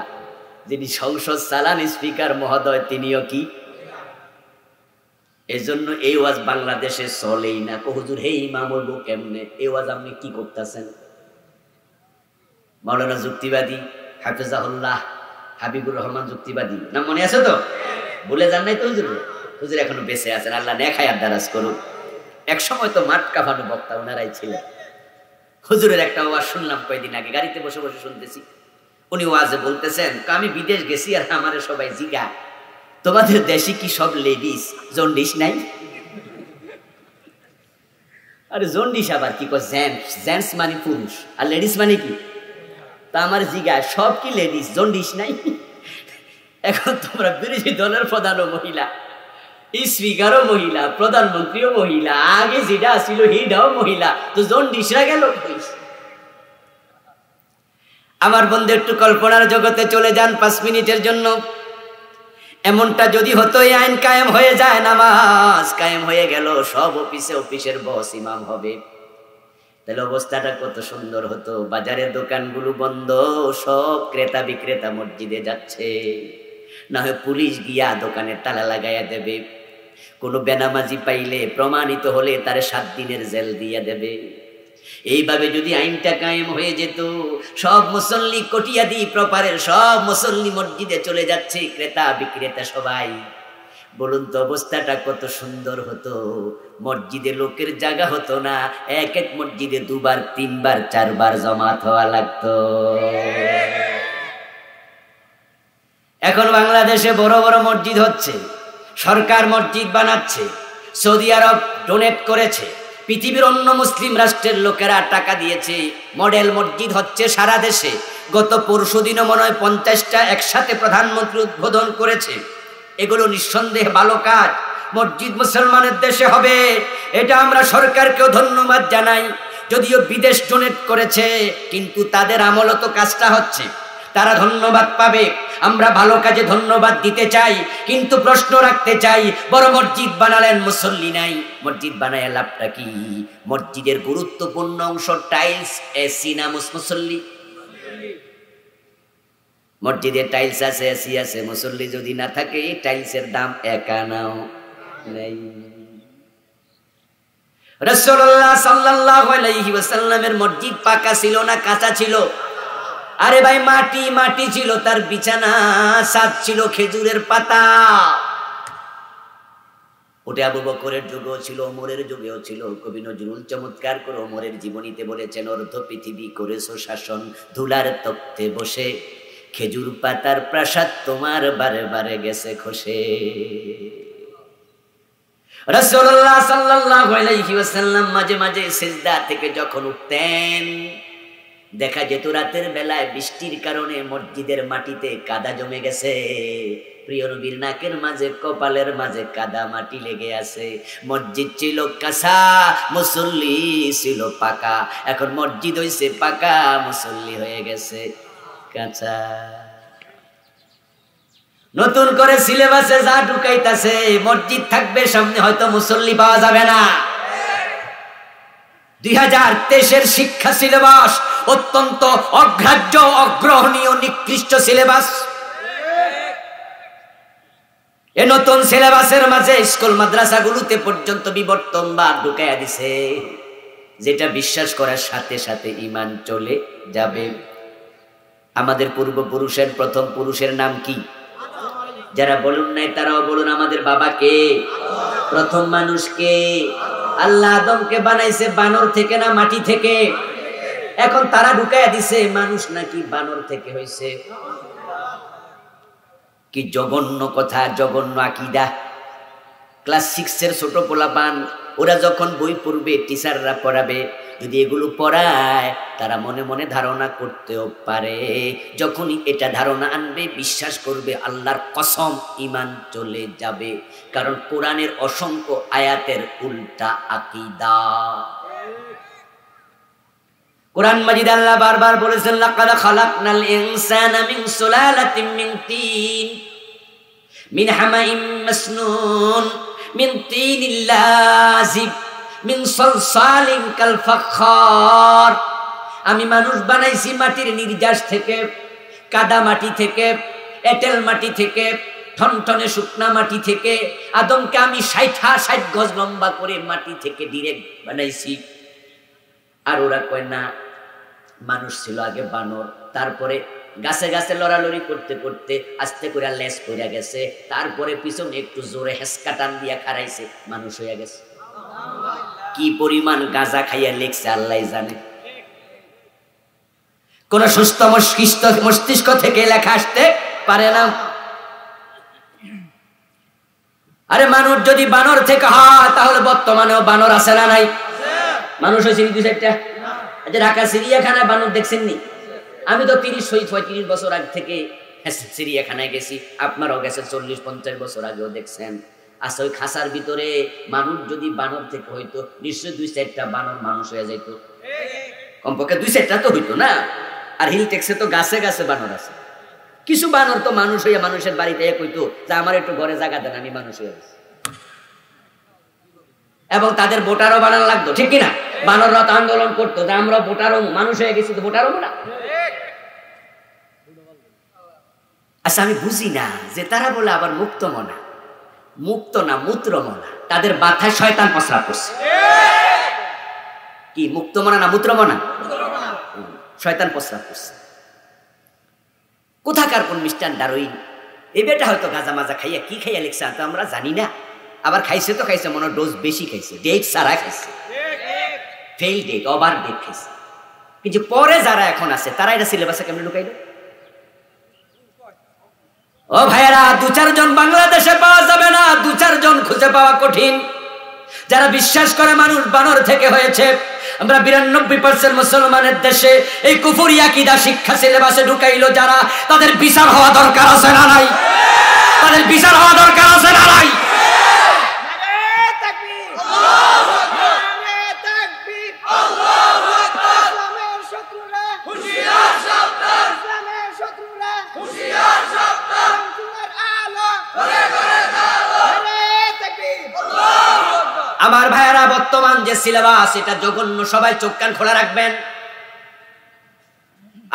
[SPEAKER 1] যিনি সংসদ চালান স্পিকার মহোদয়, তিনিও কি? এজন্য এই ওয়াজ বাংলাদেশে চলেই না। হুজুর হে ইমাম হইব কেমনে? এই ওয়াজ আপনি কি করতেছেন? মাওলানা যুক্তিবাদী হাফেজাহুল্লাহ হাবিবুর রহমান যুক্তিবাদী, নাম মনে আছে তো? বলে যান নাই তো হুজুর? হুজুর এখনো বেঁচে আছেন, আল্লাহ নেক হায়াত দারাজ করুন। এক সময় তো মাঠ কাঁপানো বক্তা ওনারাই ছিলেন। হুজুরের একটা ওয়াজ শুনলাম কয়েকদিন আগে, গাড়িতে বসে বসে শুনতেছি। উনি ওয়াজে বলতেছেন, আমি বিদেশ গেছি আর আমারে সবাই জিগা, তোমাদের দেশে কি সব লেডিস জন্ডিস নাই? আরে জন্ডিস আবার কি? জেন্টস, জেন্টস মানে পুরুষ আর লেডিস মানে কি? তা আমার জিগায় সব কি লেডিস, জন্ডিস নাই? এখন তোমরা বিরোধী দলের প্রধানও মহিলা, স্পিকারও মহিলা, প্রধানমন্ত্রীও মহিলা, আগে যেটা ছিল হিডাও মহিলা, তো জন্ডিসরা গেল কই? আমার বন্ধু একটু কল্পনার জগতে চলে যান 5 মিনিটের জন্য। এমনটা যদি হতো, এই আইন কায়েম হয়ে যায়, নামাজ কায়েম হয়ে গেল, সব অফিসে অফিসের বস ইমাম হবে, তাহলে অবস্থাটা কত সুন্দর হতো। বাজারের দোকানগুলো বন্ধ, সব ক্রেতা বিক্রেতা মসজিদে যাচ্ছে। না হয় পুলিশ গিয়া দোকানের তালা লাগাইয়া দেবে, কোনো বেনামাজি পাইলে প্রমাণিত হলে তারে 7 দিনের জেল দিয়া দেবে। এইভাবে যদি আইনটা কায়েম হয়ে যেত, সব মুসল্লি কটিয়াদি প্রপারের সব মুসল্লি মসজিদে চলে যাচ্ছে, ক্রেতা বিক্রেতা সবাই। বলুন তো অবস্থাটা কত সুন্দর হতো। মসজিদে লোকের জায়গা হতো না, এক এক মসজিদে 2 বার 3 বার 4 বার জমাত হওয়া লাগতো। এখন বাংলাদেশে বড় বড় মসজিদ হচ্ছে, সরকার মসজিদ বানাচ্ছে, সৌদি আরব ডোনেট করেছে, পৃথিবীর অন্য মুসলিম রাষ্ট্রের লোকেরা টাকা দিয়েছে, মডেল মসজিদ হচ্ছে সারা দেশে। গত পরশুদিনও মনে হয় 50টা একসাথে প্রধানমন্ত্রী উদ্বোধন করেছে। এগুলো নিঃসন্দেহে ভালো কাজ। মসজিদ মুসলমানের দেশে হবে, এটা আমরা সরকারকেও ধন্যবাদ জানাই। যদিও বিদেশ ডোনেট করেছে, কিন্তু তাদের আমলত কাজটা হচ্ছে, তারা ধন্যবাদ পাবে। আমরা ভালো কাজে ধন্যবাদ দিতে চাই, কিন্তু প্রশ্ন রাখতে চাই, বড় মসজিদ বানালেন, মুসল্লি নাই, মসজিদ বানায় লাভটা কি? মসজিদের গুরুত্বপূর্ণ অংশ টাইলস, এসি না মুসল্লি? মসজিদে টাইলস আছে, এসি আছে, মুসল্লি যদি না থাকে টাইলসের দাম এক আনাও নেই। রাসূলুল্লাহ সাল্লাল্লাহু আলাইহি ওয়াসাল্লামের মসজিদ পাকা ছিল না কাঁচা ছিল? আরে ভাই মাটি মাটি ছিল, তার বিছানা ছাদ ছিল খেজুরের পাতা। ওটা আবু বকরের যুগেও ছিল, ওমরের যুগেও ছিল। কবি নজরুল চমৎকার করে ওমরের জীবনীতে বলেছেন, অর্ধ পৃথিবী করেছো শাসন, ধুলার তক্তে বসে, খেজুর পাতার প্রাসাদ তোমার বারে বারে গেছে খসে। রাসূলুল্লাহ সাল্লাল্লাহু আলাইহি ওয়াসাল্লাম মাঝে মাঝে সিজদা থেকে যখন উঠতেন, দেখা যেত রাতের বেলায় বৃষ্টির কারণে মসজিদের মাটিতে কাদা জমে গেছে। প্রিয় নবীর নাকের মাঝে, কপালের মাঝে কাদা মাটি লেগে আছে। মসজিদ ছিল কাঁচা, মুসল্লি ছিল পাকা। এখন মসজিদ হইছে পাকা, মুসল্লি হয়ে গেছে কাঁচা। নতুন করে সিলেবাসে যা ঢুকাইতাছে, মসজিদ থাকবে সামনে, হয়তো মুসল্লি পাওয়া যাবে না। 2023-এর শিক্ষা সিলেবাস অত্যন্ত অগ্রাহ্য, অগ্রহণীয়, নিকৃষ্ট সিলেবাস। এ নতুন সিলেবাসের মাঝে স্কুল মাদ্রাসাগুলোতে পর্যন্ত বিবর্তন বা ঢুকাইয়া দিছে, যেটা বিশ্বাস করার সাথে সাথে ঈমান চলে যাবে। আমাদের পূর্বপুরুষের প্রথম পুরুষের নাম কি? যারা বলুন নাই তারাও বলুন, আমাদের বাবা কে? প্রথম মানুষ কে? আল্লাহ আদমকে বানাইছে বানর থেকে না মাটি থেকে? এখন তারা ঢুকাইয়া দিছে মানুষ নাকি বানর থেকে হইছে। কি জঘন্য কথা, জঘন্য আকীদা। ক্লাস 6-এর ছোট পোলাপান, ওরা যখন বই পড়বে, টিচাররা পড়াবে, যদি এগুলো পড়ায়, তারা মনে মনে ধারণা করতেও পারে। যখনই এটা ধারণা আনবে, বিশ্বাস করবে, আল্লাহর কসম ঈমান চলে যাবে। কারণ কোরআনের অসংখ্য আয়াতের উল্টা আকীদা। কোরআন মাজিদ আল্লাহ বারবার বলেছেন, লাকাদ খালাকনাল ইনসানা মিন সুলালাতিন মিন তিন, মিন হামাইম মাসনুন, মিন তিনিল লাযিব, মিন সালসালিন কাল ফাখখার। আমি মানুষ বানাইছি মাটির নির্যাস থেকে, কাদা মাটি থেকে, এঁটেল মাটি থেকে, ঠনঠনে শুকনা মাটি থেকে। আদমকে আমি 60 গজ লম্বা করে মাটি থেকে ডিরেক্ট বানাইছি। আর ওরা কয় না, মানুষ ছিল আগে বানর, তারপরে গাছে গাছে লড়ালড়ি করতে করতে আস্তে করে লেজ পড়ে গেছে, তারপরে পিছনে একটু জোরে হেসকা টান দিয়া খারাইছে, মানুষ হয়ে গেছে। কি পরিমাণ গাঁজা খাইয়া লেখছে আল্লাহ জানে। কোন সুস্থ মস্তিষ্ক থেকে লেখা আসতে পারে না। আরে মানুষ যদি বানর থেকে হয়, তাহলে বর্তমানেও বানর আছে না নাই? মানুষ হয়েছে 2-4টা। আচ্ছা, ঢাকা চিড়িয়াখানায় বানর দেখছেন নি? আমি তো 30-35 বছর আগে থেকে চিড়িয়াখানায় গেছি, আপনারাও গেছেন 40-50 বছর আগেও দেখছেন। আচ্ছা, ওই খাঁচার ভিতরে মানুষ যদি বানর থেকে হইতো, নিশ্চয়ই 2-4টা বানর মানুষ হয়ে যাইত। কমপক্ষে 2-4টা তো হইতো না। আর হিল টেক্সে তো গাছে গাছে বানর আছে। কিছু বানর তো মানুষ হইয়া মানুষের বাড়িতে কইতো যে আমার একটু ঘরে জায়গা দেন, আমি মানুষ হয়ে গেছি। এবং তাদের ভোটারও বানানো লাগতো, ঠিক কিনা? বানররা তো আন্দোলন করতো যে আমরা ভোটারও মানুষ হয়ে গেছি, তো ভোটারও না। আচ্ছা, আমি বুঝি না যে তারা বলে আবার মুক্ত মনা। মুক্ত না, মূত্র মনা। তাদের মাথায় শয়তান প্রস্রাব করছে। কি মুক্ত মনা না মূত্র মনা? শয়তান প্রস্রাব করছে। কোথাকার কোন মিস্টার ডারউইন, এই বেটা হয়তো গাঁজা মাজা খাইয়া কি খাইয়া লিখছে তো আমরা জানি না। আবার খাইছে তো খাইছে, মনে ডোজ বেশি খাইছে, ডেট সারা খাইছে, ফেল ডেট, ওভার ডেট খাইছে। কিন্তু পরে যারা এখন আছে, তারা এটা সিলেবাসে কেমনে ঢুকাইল? ও ভাইয়েরা, 2-4 জন বাংলাদেশে পাওয়া যাবে না, 2-4 জন খুঁজে পাওয়া কঠিন। যারা বিশ্বাস করে মানুষ বানর থেকে হয়েছে। আমরা 92% মুসলমানের দেশে এই কুফরি আকীদা শিক্ষা সিলেবাসে ঢুকাইলো যারা, তাদের বিচার হওয়া দরকার আছে না নাই? তাদের বিচার হওয়া দরকার আছে না নাই? আমার ভাইয়েরা, বর্তমান যে সিলেবাস এটা জঘন্য, সবাই চোখ কান খোলা রাখবেন।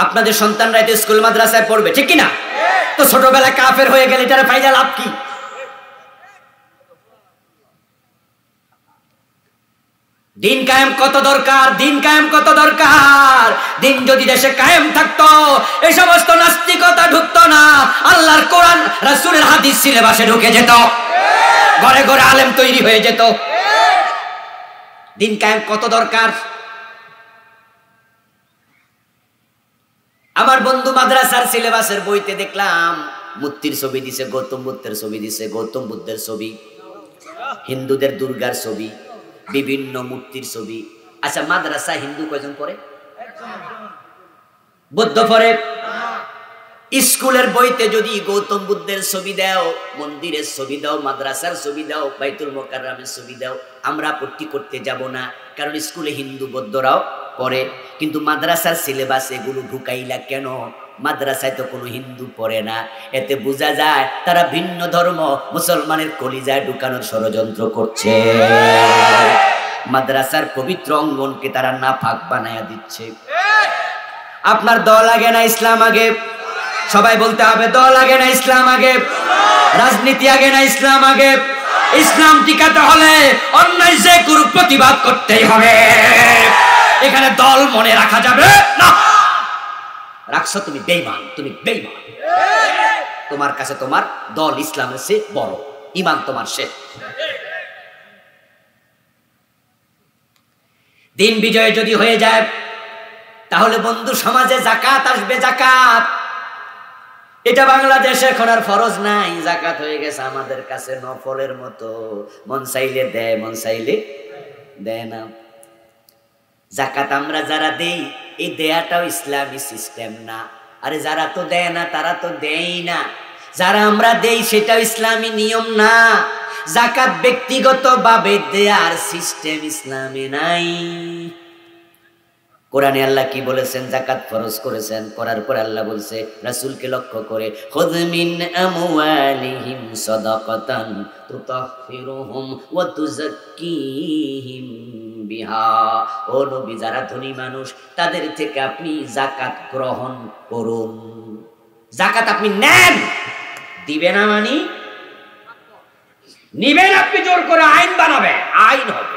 [SPEAKER 1] আপনাদের সন্তানরা তো স্কুল মাদ্রাসায় পড়বে, ঠিক কিনা? তো ছোটবেলায় কাফের হয়ে গেলে এটার ফায়দা লাভ কি? দিন কায়েম কত দরকার, দিন কায়েম কত দরকার। দিন যদি দেশে কায়েম থাকতো এই সমস্ত নাস্তিকতা ঢুকতো না। আল্লাহর কোরআন রাসূলের হাদিস সিলেবাসে ঢুকে যেত, ঘরে ঘরে আলেম তৈরি হয়ে যেত। দিন কায়েম কত দরকার। আমার বন্ধু মাদ্রাসার সিলেবাসের বইতে দেখলাম মূর্তির ছবি দিছে, গৌতম বুদ্ধের ছবি দিছে, গৌতম বুদ্ধের ছবি, হিন্দুদের দুর্গার ছবি, বিভিন্ন মূর্তির ছবি। আচ্ছা, মাদ্রাসা হিন্দু কয়জন পড়ে? বৌদ্ধ পড়ে। স্কুলের বইতে যদি গৌতম বুদ্ধের ছবি দাও, মন্দিরের ছবি দাও, মাদ্রাসার ছবি দাও, বাইতুল মোকাররমের ছবি দাও, আমরা আপত্তি করতে যাব না, কারণ স্কুলে হিন্দু বৌদ্ধরাও পড়ে। কিন্তু মাদ্রাসার সিলেবাস এগুলো ঢুকাইলা কেন? মাদ্রাসায় তো কোনো হিন্দু পড়ে না। এতে বোঝা যায় তারা ভিন্ন ধর্ম মুসলমানের কলিজায় ঢুকানোর ষড়যন্ত্র করছে। মাদ্রাসার পবিত্র অঙ্গনকে তারা নাপাক বানায়া দিচ্ছে। আপনার দল আগে না ইসলাম আগে? সবাই বলতে হবে, দল আগে না ইসলাম আগে? রাজনীতি আগে না ইসলাম আগে? ইসলাম টিকাতে হলে অন্যায় যে কোনো প্রতিবাদ করতেই হবে। এখানে দল মনে রাখা যাবে না। রাখছো তুমি বেঈমান, তুমি বেঈমান। তোমার কাছে তোমার দল ইসলামের চেয়ে বড়, ঈমান তোমার শেষ। দিন বিজয় যদি হয়ে যায় তাহলে বন্ধু সমাজে জাকাত আসবে। জাকাত এটা বাংলাদেশে এখন আর ফরজ নাই, জাকাত হয়ে গেছে আমাদের কাছে নফলের মতো। মন চাইলে দেয়, মন চাইলে দেয় না। জাকাত আমরা যারা দেই, এই দেয়াটাও ইসলামী সিস্টেম না। আরে যারা তো দেয় না তারা তো দেয়ই না, যারা আমরা দেই সেটাও ইসলামী নিয়ম না। জাকাত ব্যক্তিগত ভাবে দেয়ার সিস্টেম ইসলামে নাই। কোরআনে আল্লাহ কি বলেছেন? জাকাত ফরজ করেছেন, করার পর আল্লাহ বলছে রাসূলকে লক্ষ্য করে, খুয মিন আমওয়ালিহিম সাদাকাতান তুতাহহিরুহুম ওয়া তুযাক্কিহিম বিহা। ও নবী, যারা ধনী মানুষ তাদের থেকে আপনি জাকাত গ্রহণ করুন। জাকাত আপনি নেন, দিবেন না মানে নিবেন। আপনি জোর করে আইন বানাবে, আইন হবে।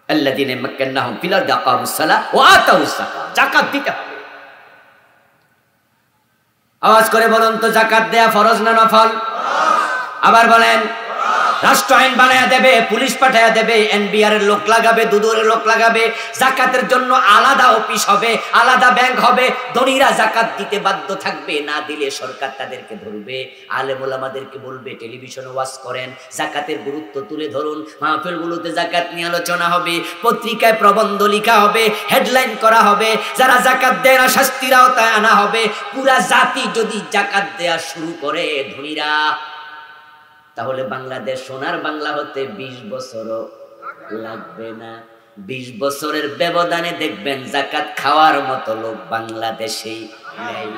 [SPEAKER 1] আল্লাযীনা মাক্কান্নাহুম ফিল আরদি আকামুস সালাহ ওয়া আতাউস যাকাত। যাকাত দিতে হবে। আওয়াজ করে বলুন তো, যাকাত দেয়া ফরজ না নফল? আবার বলেন। রাষ্ট্র আইন বানায়া দেবে, পুলিশ পাঠায়া দেবে, এনবিআর এর লোক লাগাবে, দুদুরের লোক লাগাবে, জাকাতের জন্য আলাদা অফিস হবে, আলাদা ব্যাংক হবে। ধনীরা জাকাত দিতে বাধ্য থাকবে, না দিলে সরকার তাদেরকে ধরবে। আলেম ওলামাদেরকে বলবে টেলিভিশনে ওয়াজ করেন, জাকাতের গুরুত্ব তুলে ধরুন। মাহফিলগুলোতে জাকাত নিয়ে আলোচনা হবে, পত্রিকায় প্রবন্ধ লেখা হবে, হেডলাইন করা হবে। যারা জাকাত দেয় না শাস্তির আওতায় আনা হবে। পুরা জাতি যদি জাকাত দেয়া শুরু করে ধনীরা, তাহলে বাংলাদেশ সোনার বাংলা হতে 20 বছরও লাগবে না। 20 বছরের ব্যবধানে দেখবেন জাকাত খাওয়ার মতো লোক বাংলাদেশেই নেই।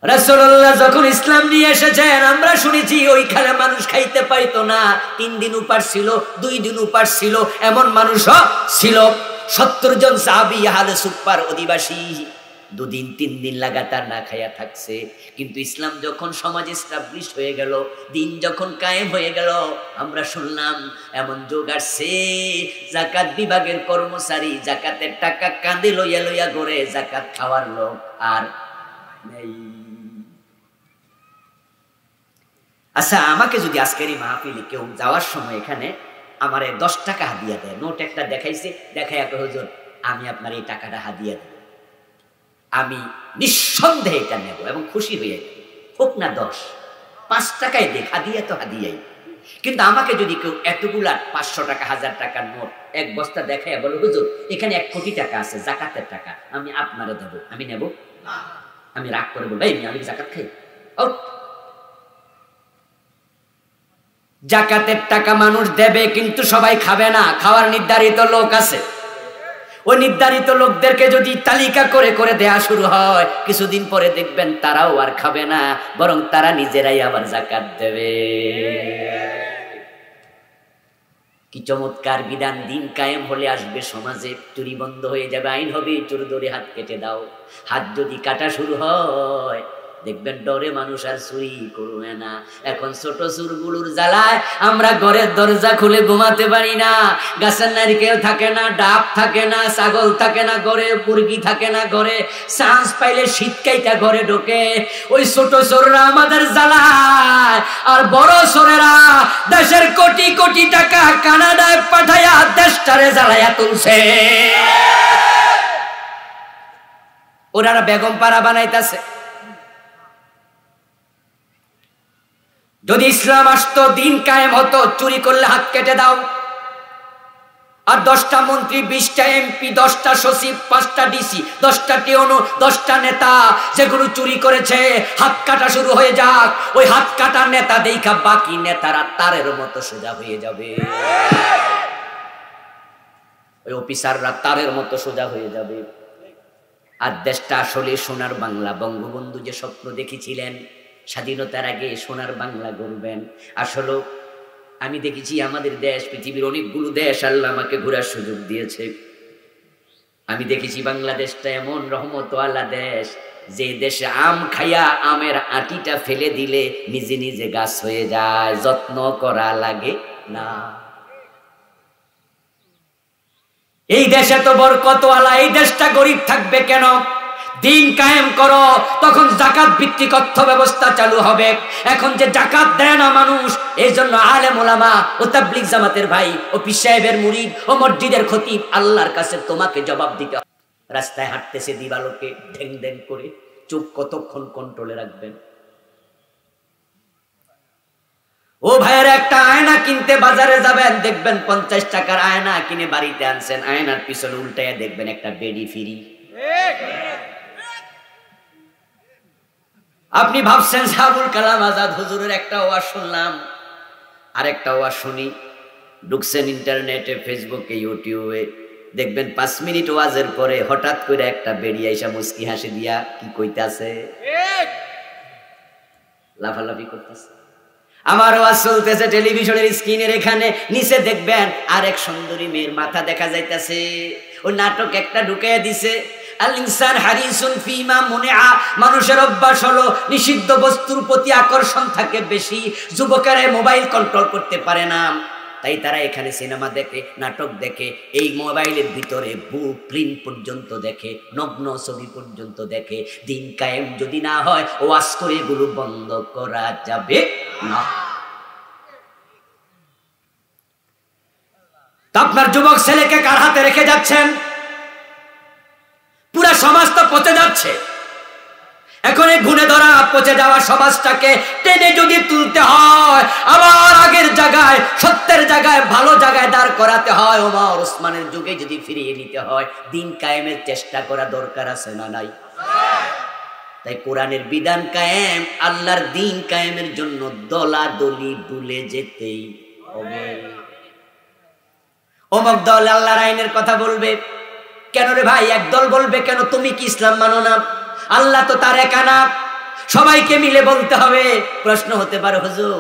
[SPEAKER 1] রাসূলুল্লাহ যখন ইসলাম নিয়ে এসেছেন, আমরা শুনেছি ওইখানে মানুষ খাইতে পাইতো না। 3 দিন উপাস ছিল, 2 দিন উপাস ছিল, এমন মানুষও ছিল। 70 জন সাহাবী আহলে সুফার অধিবাসী 2 দিন 3 দিন লাগাতার না খাইয়া থাকছে। কিন্তু ইসলাম যখন সমাজ এস্টাবলিশ হয়ে গেল, দিন যখন কায়েম হয়ে গেল, আমরা শুনলাম এমন যোগ আসছে, জাকাত বিভাগের কর্মচারী জাকাতের টাকা কাঁধে লইয়া লইয়া ঘরে জাকাত খাওয়ার লোক আর নেই। আচ্ছা, আমাকে যদি আজকের এই মাহফিলে কেউ যাওয়ার সময় এখানে আমারে 10 টাকা হাদিয়া দেয়, নোট একটা দেখাইছে, দেখাইয়া কয় হুজুর আমি আপনার এই টাকাটা হাদিয়া দেব, আমি নিঃসন্দেহে এটা নেব এবং খুশি হয়ে যাব। হোক না 10, 5 টাকায় দেখ, হাদিয়া তো হাদিয়াই। কিন্তু আমাকে যদি কেউ এতগুলা 500 টাকা 1000 টাকার নোট এক বস্তা দেখায় বলো হুজুর এখানে 1 কোটি টাকা আছে জাকাতের টাকা, আমি আপনারে দেব, আমি নেব? আমি রাগ করে বলবো এই আমি জাকাত খাই? জাকাতের টাকা মানুষ দেবে কিন্তু সবাই খাবে না, খাওয়ার নির্ধারিত লোক আছে। ওই নির্ধারিত লোকদেরকে যদি তালিকা করে করে দেয়া শুরু হয়, কিছুদিন পরে দেখবেন তারাও আর খাবে না, বরং তারা নিজেরাই আবার জাকাত দেবে। কি চমৎকার বিধান! দিন কায়েম হলে আসবে সমাজে চুরি বন্ধ হয়ে যাবে, আইন হবে চোর ধরে হাত কেটে দাও। হাত যদি কাটা শুরু হয় দেখবেন ডরে মানুষ আর চুরি করবে না। এখন ছোট চুরগুলোর জ্বালায় আমরা ঘরের দরজা খুলে ঘুমাতে পারি না, গাছের নারকেল থাকে না, ডাব থাকে না, ছাগল থাকে না ঘরে, মুরগি থাকে না ঘরে, চান্স পাইলে শীতকাইটা ঘরে ঢোকে। ওই ছোট চোররা আমাদের জ্বালায়, আর বড় চোরেরা দেশের কোটি কোটি টাকা কানাডায় পাঠাইয়া দেশটারে জ্বালাইয়া তুলছে। ওরা বেগম পাড়া বানাইতেছে। যদি ইসলাম আসতো, দিন কায়েম হতো, চুরি করলে হাত কেটে দাও। আর 10টা মন্ত্রী, 20টা এমপি, 10টা সচিব, 5টা ডিসি, 10টা টিওনো, 10টা নেতা যেগুলো চুরি করেছে হাত কাটা শুরু হয়ে যাক। ওই হাত কাটা নেতা দেখা বাকি নেতারা তারের মতো সোজা হয়ে যাবে, ওই অফিসাররা তারের মতো সোজা হয়ে যাবে। আর দেশটা আসলে সোনার বাংলা। বঙ্গবন্ধু যে স্বপ্ন দেখেছিলেন স্বাধীনতার আগে সোনার বাংলা গড়বেন, আসলে আমি দেখেছি আমাদের দেশ, পৃথিবীর অনেকগুলো দেশ আল্লাহ আমাকে ঘোরার সুযোগ দিয়েছে। আমি দেখেছি বাংলাদেশটা এমন রহমতওয়ালা দেশ, যে দেশে আম খাইয়া আমের আটিটা ফেলে দিলে নিজে নিজে গাছ হয়ে যায়, যত্ন করা লাগে না। এই দেশে তো বরকতওয়ালা, এই দেশটা গরিব থাকবে কেন? দিন কায়েম করো, তখন জাকাত ভিত্তিক অর্থ ব্যবস্থা চালু হবে। এখন যে জাকাত দেয় না মানুষ, এই জন্য আলেম ওলামা ও তাবলীগ জামাতের ভাই ও পীর সাহেবের মুরিদ ও মসজিদের খতিব, আল্লাহর কাছে তোমাকে জবাব দিতে হবে। রাস্তায় হাঁটতেছে দিবালোকে ঢেং ঢেং করে, চোখ কতক্ষণ কন্ট্রোলে রাখবেন? ও ভাইয়ের, একটা আয়না কিনতে বাজারে যাবেন, দেখবেন 50 টাকার আয়না কিনে বাড়িতে আনছেন, আয়নার পিছনে উল্টাইয়া দেখবেন একটা বেডি ফ্রি। আপনি ভাবছেন আবুল কালাম আজাদ হুজুরের একটা ওয়াজ শুনলাম, আরেকটা ওয়াজ শুনি, ঢুকছেন ইন্টারনেটে, ফেসবুকে, ইউটিউবে, দেখবেন 5 মিনিট ওয়াজের পরে হঠাৎ করে একটা বেরিয়ে আইসা মুস্কি হাসি দিয়া কি কইতাছে, লাফালাফি করতেছে। আমার ওয়াজ চলতেছে টেলিভিশনের স্ক্রিনের এখানে, নিচে দেখবেন আরেক সুন্দরী মেয়ের মাথা দেখা যাইতেছে। ওই নাটক একটা ঢুকাইয়া দিছে, আল ইনসান হারিসুন ফিমা মুনিআ, মানুষের অভ্যাস হলো নিষিদ্ধ বস্তুর প্রতি আকর্ষণ থাকে বেশি। যুবকেরা মোবাইল কন্ট্রোল করতে পারে না, তাই তারা এখানে সিনেমা দেখে, নাটক দেখে, এই মোবাইলের ভিতরে বুক প্রিন্ট পর্যন্ত দেখে, নগ্ন ছবি পর্যন্ত দেখে। দিন কায়েম যদি না হয়, ওয়াজ করে এগুলো বন্ধ করা যাবে না। আপনার যুবক ছেলেকে কার হাতে রেখে যাচ্ছেন? পুরা সমাজ তো পচে যাচ্ছে। এখন এই গুণে ধরা পচে যাওয়া সমাজটাকে টেনে যদি তুলতে হয়, আবার আগের জায়গায়, সত্যের জায়গায়, ভালো জায়গায় দাঁড় করাতে হয়, ওমর ওসমানের যুগে যদি ফিরিয়ে নিতে হয়, দিন কায়েমের চেষ্টা করা দরকার আছে না নাই? তাই কোরআনের বিধান কায়েম, আল্লাহর দিন কায়েমের জন্য দলাদলি ভুলে যেতেই হবে। অমুক দল আল্লাহর আইনের কথা বলবে, কেন রে ভাই একদল বলবে কেন? তুমি কি ইসলাম মানো না? আল্লাহ তো তার একা না, সবাইকে মিলে বলতে হবে। প্রশ্ন হতে পারে হুজুর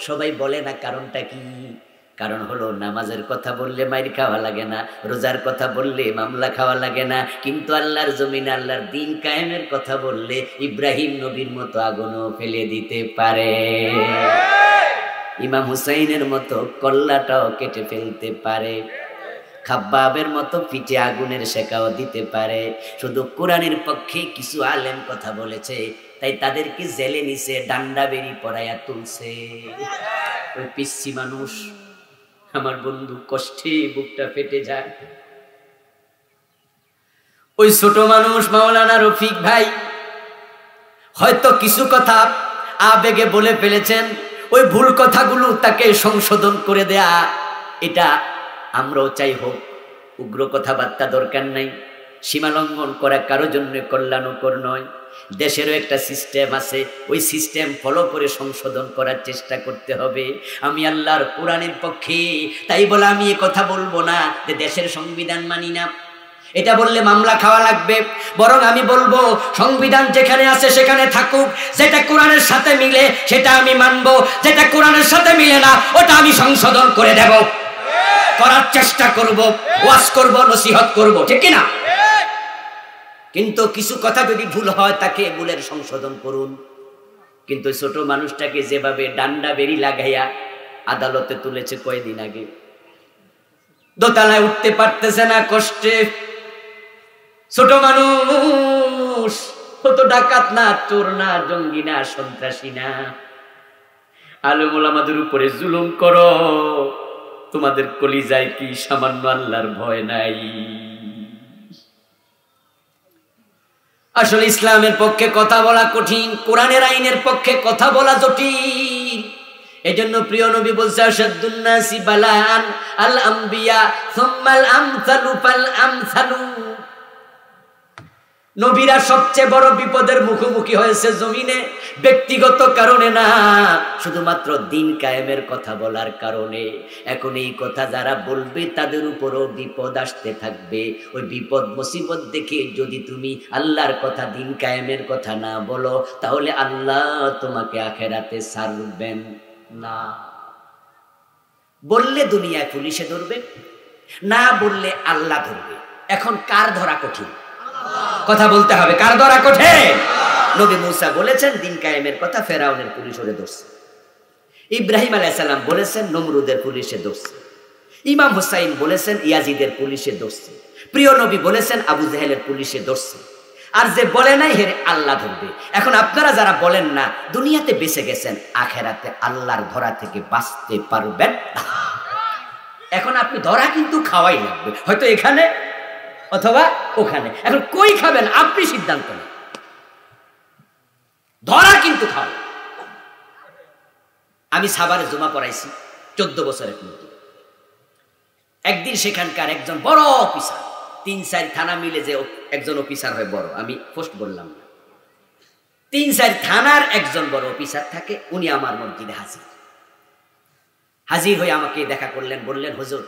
[SPEAKER 1] সবাই বলে না, কারণটা কি? কারণ হলো নামাজের কথা বললে মাইর খাওয়া লাগে না, রোজার কথা বললে মামলা খাওয়া লাগে না, কিন্তু আল্লাহর জমিনে আল্লাহর দিন কায়েমের কথা বললে ইব্রাহিম নবীর মতো আগুনও ফেলে দিতে পারে, ইমাম হুসাইনের মতো কল্লাটাও কেটে ফেলতে পারে, খাব্বাবের মতো পিঠে আগুনের শেখাও দিতে পারে। শুধু কোরআনের পক্ষে কিছু আলেম কথা বলেছে, তাই তাদেরকে জেলে নিছে, ডান্ডা বেরি পড়াইয়া তুলছে। ওই পিচ্ছি মানুষ, আমার বন্ধু, কষ্টে বুকটা ফেটে যায়। ওই ছোট মানুষ মাওলানা রফিক ভাই হয়তো কিছু কথা আবেগে বলে ফেলেছেন, ওই ভুল কথাগুলো তাকে সংশোধন করে দেয়া, এটা আমরাও চাই হোক। উগ্র কথাবার্তা দরকার নাই, সীমালঙ্ঘন করা কারো জন্য কল্যাণকর নয়। দেশেরও একটা সিস্টেম আছে, ওই সিস্টেম ফলো করে সংশোধন করার চেষ্টা করতে হবে। আমি আল্লাহর কোরআনের পক্ষে, তাই বলে আমি এ কথা বলবো না যে দেশের সংবিধান মানি না, এটা বললে মামলা খাওয়া লাগবে। বরং আমি বলবো সংবিধান যেখানে আছে সেখানে থাকুক, যেটা কোরআনের সাথে মিলে সেটা আমি মানবো, যেটা কোরআনের সাথে মিলে না ওটা আমি সংশোধন করে দেব, করার চেষ্টা করব, ওয়াজ করব, নসিহত করব, ঠিক কিনা? কিন্তু কিছু কথা যদি ভুল হয় তাকে ভুলের সংশোধন করুন। কিন্তু ছোট মানুষটাকে যেভাবে ডান্ডা বেরি লাগাইয়া আদালতে তুলেছে কয়েকদিন আগে, দোতলায় উঠতে পারতেছে না কষ্টে, ছোট মানুষ, কত ডাকাত না, চোর না, জঙ্গি না, সন্ত্রাসী না, আলেম ওলামাদের উপরে জুলুম করো, তোমাদের কলিজায় কি সামান্য আল্লাহর ভয় নাই? আসলে ইসলামের পক্ষে কথা বলা কঠিন, কোরআনের আইনের পক্ষে কথা বলা জটিল। এজন্য প্রিয় নবী বলছে, আশাদ্দুন নাসি বালান আল আম্বিয়া সুম্মাল আমসালু ফাল আমসালু। নবীরা সবচেয়ে বড় বিপদের মুখোমুখি হয়েছে জমিনে, ব্যক্তিগত কারণে না, শুধুমাত্র দিন কায়েমের কথা বলার কারণে। এখন এই কথা যারা বলবে তাদের উপরও বিপদ আসতে থাকবে। ওই বিপদ মুসিবত দেখে যদি তুমি আল্লাহর কথা, দিন কায়েমের কথা না বলো, তাহলে আল্লাহ তোমাকে আখেরাতে ছাড়বেন না। বললে দুনিয়ায় পুলিশে ধরবে, না বললে আল্লাহ ধরবে। এখন কার ধরা কঠিন? কথা বলতে হবে, কার ধরা কঠিন? নবী মুসা বলেছেন দিন কায়েমের কথা, ফেরাউনের পুলিশ ওরে ধরছে। ইব্রাহিম আলাইহিস সালাম বলেছেন নমরুদের পুলিশে ধরছে। ইমাম হুসাইন বলেছেন ইয়াজিদের পুলিশে ধরছে। প্রিয় নবী বলেছেন আবু জেহেলের পুলিশে ধরছে। আর যে বলে নাই হের আল্লাহ ধরবে। এখন আপনারা যারা বলেন না দুনিয়াতে বেঁচে গেছেন, আখেরাতে আল্লাহর ধরা থেকে বাঁচতে পারবেন না। এখন আপনি ধরা কিন্তু খাওয়াই লাগবে, হয়তো এখানে অথবা ওখানে। এখন কই খাবেন আপনি সিদ্ধান্ত নেন, ধরা কিন্তু খাও। আমি সাভারে জুমা পড়াইছি 14 বছরের মধ্যে। একদিন সেখানকার একজন বড় অফিসার, 3-4 থানা মিলে যে একজন অফিসার হয় বড়, আমি পোস্ট বললাম না, 3-4 থানার একজন বড় অফিসার থাকে, উনি আমার মসজিদে হাজির হয়ে আমাকে দেখা করলেন। বললেন, হুজুর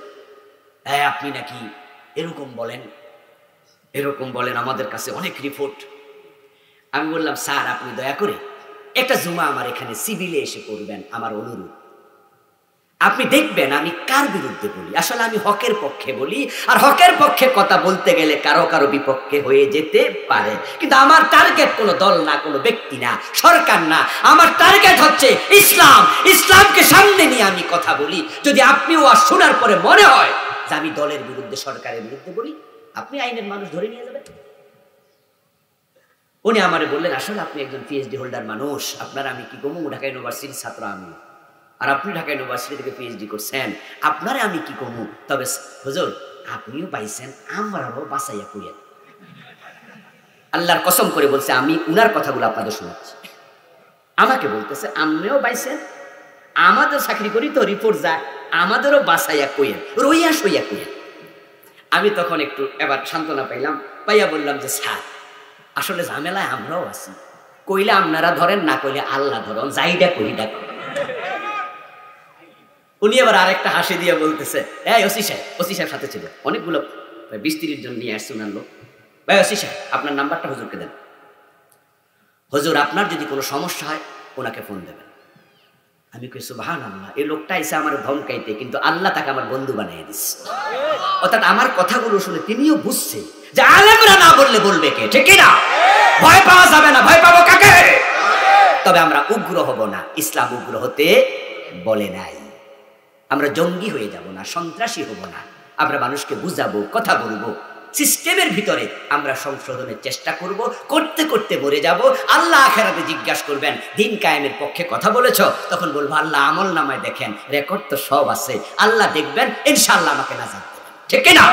[SPEAKER 1] হ্যাঁ আপনি নাকি এরকম বলেন, আমাদের কাছে অনেক রিপোর্ট। আমি বললাম, স্যার আপনি দয়া করে একটা জুমা আমার এখানে সিভিলে এসে করবেন, আমার অনুরোধ। আপনি দেখবেন আমি কার বিরুদ্ধে বলি। আসলে আমি হকের পক্ষে বলি, আর হকের পক্ষে কথা বলতে গেলে কারো কারো বিপক্ষে হয়ে যেতে পারে। কিন্তু আমার টার্গেট কোনো দল না, কোনো ব্যক্তি না, সরকার না। আমার টার্গেট হচ্ছে ইসলাম। ইসলামকে সামনে নিয়ে আমি কথা বলি। যদি আপনিও আর শোনার পরে মনে হয় যে আমি দলের বিরুদ্ধে, সরকারের বিরুদ্ধে বলি, আপনি আইনের মানুষ ধরে নিয়ে যাবেন। উনি আমারে বললেন, আসলে আপনি একজন পিএইচডি হোল্ডার মানুষ, আপনার আমি কি কমু, ঢাকা ইউনিভার্সিটির ছাত্র আমি, আর আপনি ঢাকা ইউনিভার্সিটি থেকে পিএইচডি করছেন, আপনারে আমি কি কমু। তবে হুজুর আপনিও পাইছেন, আমরাও বাঁচাইয়া কইয়া। আল্লাহর কসম করে বলছে, আমি উনার কথাগুলো আপনাদের শোনাচ্ছি। আমাকে বলতেছে, আপনিও পাইছেন, আমাদের চাকরি করি তো রিপোর্ট যায়, আমাদেরও বাঁচাইয়া কইয়া, রইয়া সইয়া কইয়া। আমি তখন একটু এবার সান্ত্বনা পাইলাম, পাইয়া বললাম যে স্যার আসলে ঝামেলায় আমরাও আছি, কইলে আপনারা ধরেন, না কইলে আল্লাহ ধরেন, যাইডা কইডা। উনি আবার আরেকটা হাসি দিয়ে বলতেছে, এই ওসি সাহেব সাথে ছিল, অনেকগুলো 20-30 জন নিয়ে আসছে উনার লোক। ভাই ওসি সাহেব আপনার নাম্বারটা হুজুরকে দেন, হুজুর আপনার যদি কোনো সমস্যা হয় ওনাকে ফোন দেবেন। আমি কই সুবহানাল্লাহ, এই লোকটা এসে আমার ধমকাইতে, কিন্তু আল্লাহ তাকে আমার বন্ধু বানিয়ে দিচ্ছে। অর্থাৎ আমার কথাগুলো শুনে তিনিও বুঝছেন যে আলেমরা না বললে বলবে কে, ঠিক না? ভয় পাওয়া যাবে না, ভয় পাবো কাকে? তবে আমরা উগ্র হব না, ইসলাম উগ্র হতে বলে নাই। আমরা জঙ্গি হয়ে যাব না, সন্ত্রাসী হব না, আমরা মানুষকে বুঝাবো, কথা বলবো, সিস্টেমের ভিতরে আমরা সংশোধনের চেষ্টা করব। করতে করতে মরে যাব, আল্লাহ আখিরাতে জিজ্ঞাসা করবেন দিন কায়েমের পক্ষে কথা বলেছ, তখন বলবো আল্লাহ আমল নামায় দেখেন, রেকর্ড তো সব আছে, আল্লাহ দেখবেন, ইনশাআল্লাহ আমাকে নাজাত দেবেন, ঠিক না?